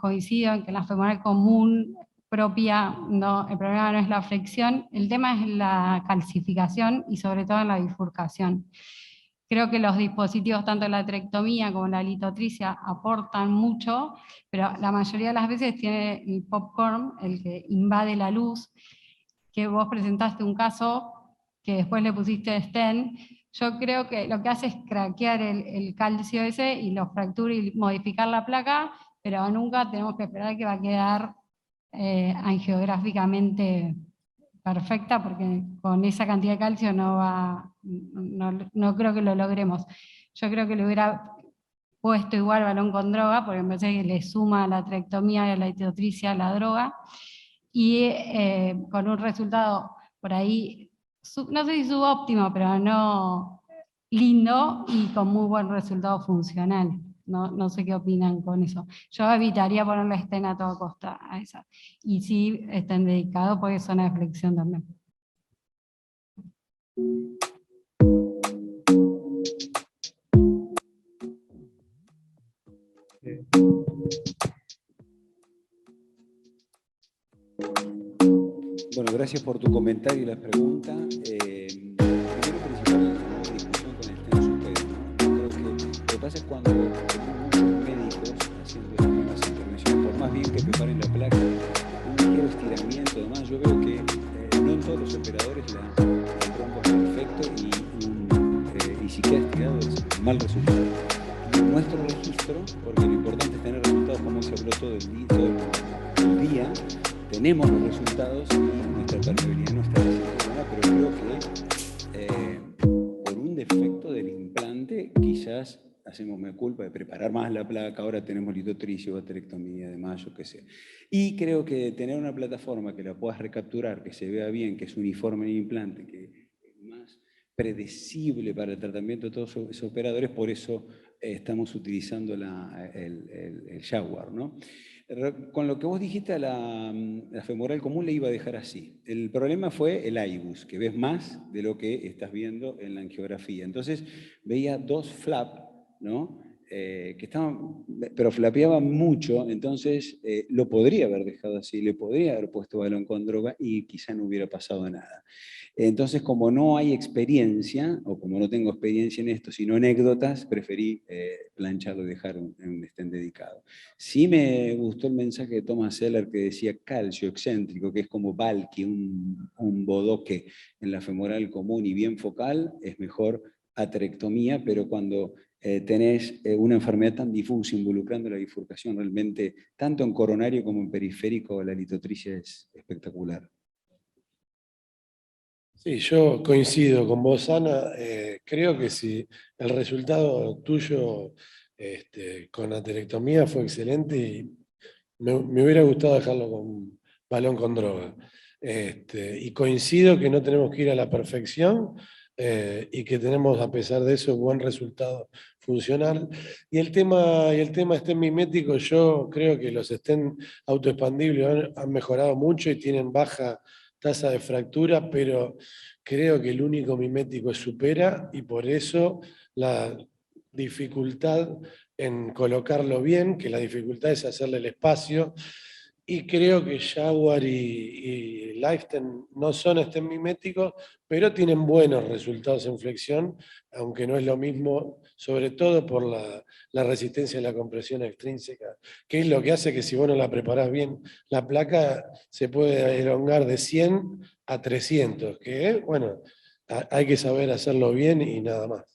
coincido en que en la femoral común propia, no, el problema no es la flexión, el tema es la calcificación y sobre todo en la bifurcación. Creo que los dispositivos, tanto la aterectomía como la litotricia, aportan mucho, pero la mayoría de las veces tiene el popcorn, el que invade la luz, que vos presentaste un caso que después le pusiste stent. Yo creo que lo que hace es craquear el calcio ese y lo fractura y modificar la placa, pero nunca tenemos que esperar que va a quedar angiográficamente perfecta, porque con esa cantidad de calcio no creo que lo logremos. Yo creo que le hubiera puesto igual balón con droga, porque me parece que le suma a la aterectomía y a la litotricia la droga, y con un resultado por ahí, no sé si subóptimo, pero no lindo y con muy buen resultado funcional. No sé qué opinan con eso. Yo evitaría ponerle stent a toda costa a esa. Y sí estén dedicados porque es zona de flexión también. Bueno, gracias por tu comentario y la pregunta. Primero principal, la discusión con el tema ustedes, ¿no? Creo que lo que pasa es cuando hay muchos médicos haciendo estas mismas intervenciones, por más bien que preparen la placa, un ligero estiramiento, además yo veo que no en todos los operadores el tronco es perfecto y si queda estirado es un mal resultado. En nuestro registro, porque lo importante es tener resultados como se habló todo el día, tenemos los resultados y nuestra permeabilidad no está siendo buena, pero creo que por un defecto del implante quizás hacemos mea culpa de preparar más la placa, ahora tenemos litotricia o aterectomía, además, yo qué sé. Y creo que tener una plataforma que la puedas recapturar, que se vea bien, que es uniforme en el implante, que es más predecible para el tratamiento de todos esos operadores, por eso estamos utilizando el Jaguar, ¿no? Con lo que vos dijiste a la femoral común le iba a dejar así. El problema fue el IBUS, que ves más de lo que estás viendo en la angiografía. Entonces veía dos flap, ¿no? Que estaban, pero flapeaban mucho, entonces lo podría haber dejado así, le podría haber puesto balón con droga y quizá no hubiera pasado nada. Entonces, como no hay experiencia, o como no tengo experiencia en esto, sino anécdotas, preferí plancharlo y dejar un stent dedicado. Sí me gustó el mensaje de Thomas Seller que decía calcio excéntrico, que es como Valky, un bodoque en la femoral común y bien focal, es mejor aterectomía, pero cuando tenés una enfermedad tan difusa involucrando la bifurcación, realmente, tanto en coronario como en periférico, la litotricia es espectacular. Sí, yo coincido con vos, Ana. Creo que si el resultado tuyo con aterectomía fue excelente y me hubiera gustado dejarlo con balón con droga. Y coincido que no tenemos que ir a la perfección y que tenemos, a pesar de eso, buen resultado funcional. Y el tema stent mimético, yo creo que los stent autoexpandibles han mejorado mucho y tienen baja tasa de fractura, pero creo que el único mimético es Supera y por eso la dificultad en colocarlo bien, que la dificultad es hacerle el espacio, y creo que Jaguar y Lifestem no son stent miméticos, pero tienen buenos resultados en flexión, aunque no es lo mismo, sobre todo por la resistencia a la compresión extrínseca, que es lo que hace que si vos no la preparás bien, la placa se puede elongar de 100 a 300, que bueno, hay que saber hacerlo bien y nada más.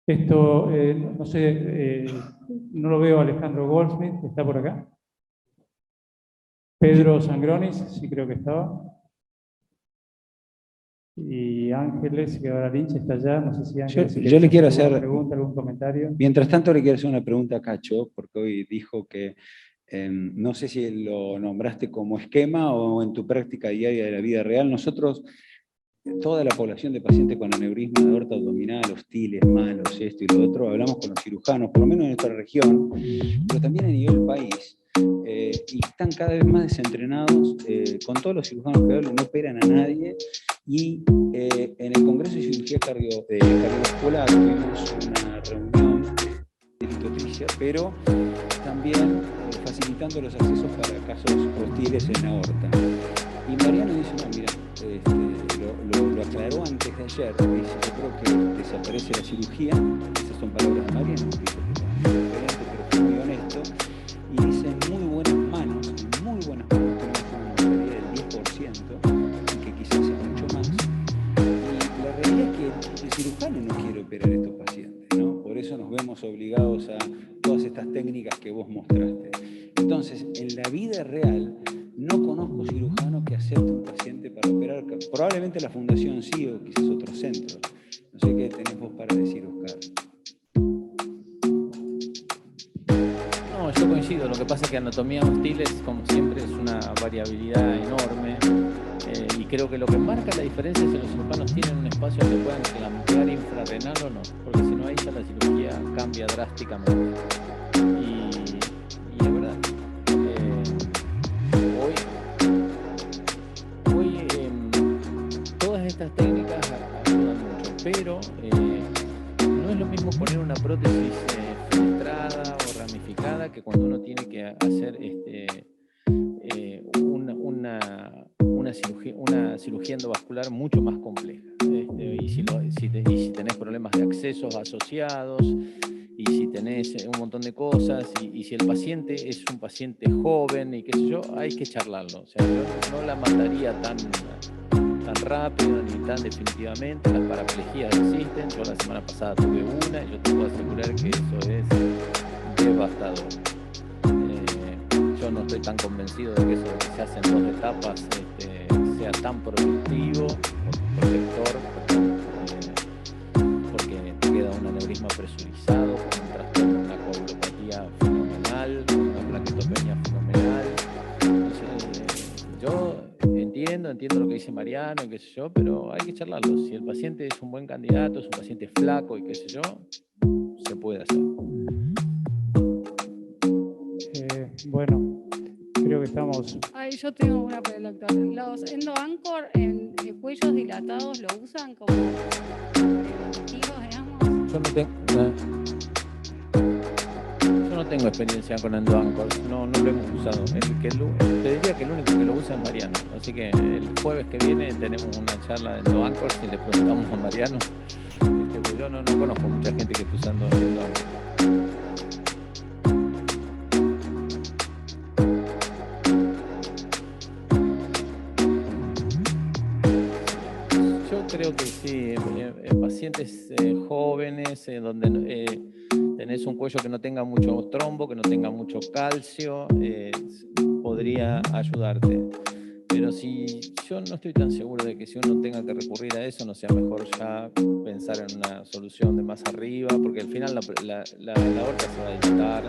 Esto, no sé, no lo veo a Alejandro Goldsmith, ¿está por acá? Pedro Sangronis, sí creo que estaba. Y Ángeles Guevara Lynch está allá, no sé si Ángeles... Yo le quiero hacer alguna pregunta, algún comentario. Mientras tanto le quiero hacer una pregunta a Cacho, porque hoy dijo que no sé si lo nombraste como esquema o en tu práctica diaria de la vida real. Nosotros, toda la población de pacientes con aneurisma de aorta abdominal, hostiles, malos, esto y lo otro, hablamos con los cirujanos, por lo menos en nuestra región, pero también a nivel país, y están cada vez más desentrenados, con todos los cirujanos que hablo, no operan a nadie, y en el Congreso de Cirugía Cardiovascular tuvimos una reunión de litotricia, pero también facilitando los accesos para casos hostiles en aorta. Y Mariano dice, no, mira, lo aclaró antes de ayer, dice, yo creo que desaparece la cirugía, esas son palabras de Mariano, dijo que era muy diferente, pero fue muy honesto, y dice, en muy buenas manos, tenemos una mortalidad del 10%, y que quizás sea mucho más, y la realidad es que el cirujano no quiere operar a estos pacientes, ¿no? Por eso nos vemos obligados a todas estas técnicas que vos mostraste. Entonces, en la vida real, no conozco cirujano que acepte un paciente para operar. Probablemente la fundación sí, o quizás otros centros. No sé qué tenés vos para decir, Oscar. No, yo coincido. Lo que pasa es que anatomía hostiles, como siempre, es una variabilidad enorme. Y creo que lo que marca la diferencia es si los cirujanos tienen un espacio donde puedan clampear infrarrenal o no. Porque si no, ahí ya la cirugía cambia drásticamente. Y es verdad. Todas estas técnicas ayudan mucho, pero no es lo mismo poner una prótesis fenestrada o ramificada que cuando uno tiene que hacer una cirugía endovascular mucho más compleja. Y si tenés problemas de accesos asociados, y si tenés un montón de cosas, y si el paciente es un paciente joven y qué sé yo, hay que charlarlo. O sea, yo no la mataría tan rápido ni tan definitivamente. Las paraplejías existen. Yo la semana pasada tuve una y yo te puedo asegurar que eso es devastador. Yo no estoy tan convencido de que eso que se hace en 2 etapas sea tan protector, porque te queda un aneurisma presurizado, con un trastorno, una coagulopatía fenomenal, una plaquetopenia fenomenal. Entonces, yo entiendo lo que dice Mariano y qué sé yo, pero hay que charlarlo. Si el paciente es un buen candidato, es un paciente flaco y qué sé yo, se puede hacer. Bueno, creo que estamos... Ay, yo tengo una pregunta, doctor. ¿Los endoanchor en cuellos dilatados lo usan como preventivos, digamos? Yo no tengo experiencia con endoanchors, no lo hemos usado. Te diría que el único que lo usa es Mariano. Así que el jueves que viene tenemos una charla de endoanchors y le preguntamos a Mariano. Pues yo no conozco mucha gente que esté usando endoanchors. Yo creo que sí, en pacientes jóvenes, donde tenés un cuello que no tenga mucho trombo, que no tenga mucho calcio, podría ayudarte. Pero si yo no estoy tan seguro de que si uno tenga que recurrir a eso, no sea mejor ya pensar en una solución de más arriba, porque al final la aorta se va a dilatar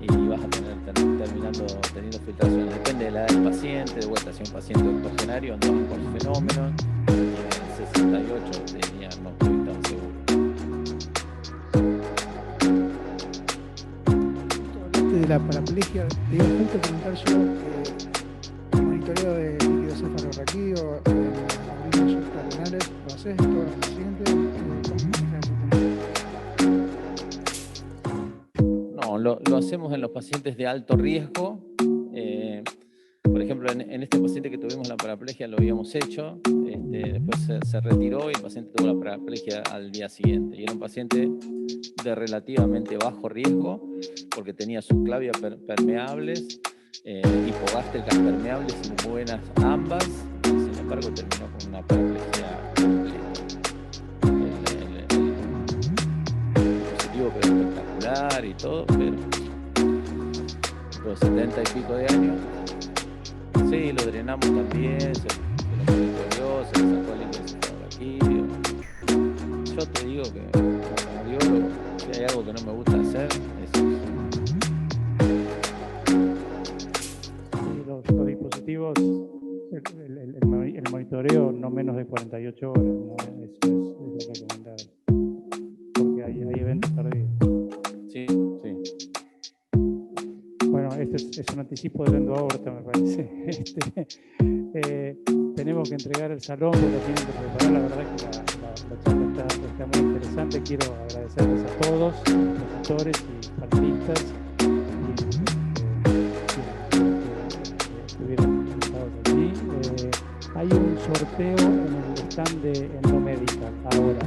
y vas a terminando teniendo filtraciones. Depende de la edad del paciente, de vuelta, si un paciente octogenario andaba con fenómenos, tiene 68, diría, no estoy tan seguro. De la paraplegia, te iba justo a preguntar yo, monitoreo de líquido cefalorraquídeo, aneurismas renales, ¿lo haces todos los pacientes? ¿Cómo manejas ese tema? No, lo hacemos en los pacientes de alto riesgo. Por ejemplo, en este paciente que tuvimos la paraplegia lo habíamos hecho, después se retiró y el paciente tuvo la paraplegia al día siguiente. Y era un paciente de relativamente bajo riesgo porque tenía subclavia permeables, hipogástricas permeables y buenas ambas, y sin embargo terminó con una paraplegia completa. El dispositivo quedó espectacular y todo, pero los 70 y pico de años. Sí, lo drenamos también, se lo monitoreó, se le sacó el líquido cefalorraquídeo. Yo te digo que como cardiólogo, si hay algo que no me gusta hacer, es eso. Sí, los dispositivos, el monitoreo no menos de 48 horas, ¿no? Eso es lo recomendable, porque hay eventos tardíos. Sí. Bueno, este es un anticipo del endoaorta, me parece. tenemos que entregar el salón, porque lo tienen que preparar. La verdad que la charla está muy interesante. Quiero agradecerles a todos, los profesores y panelistas que estuvieron sentados aquí. Hay un sorteo en el stand de Endomedical ahora.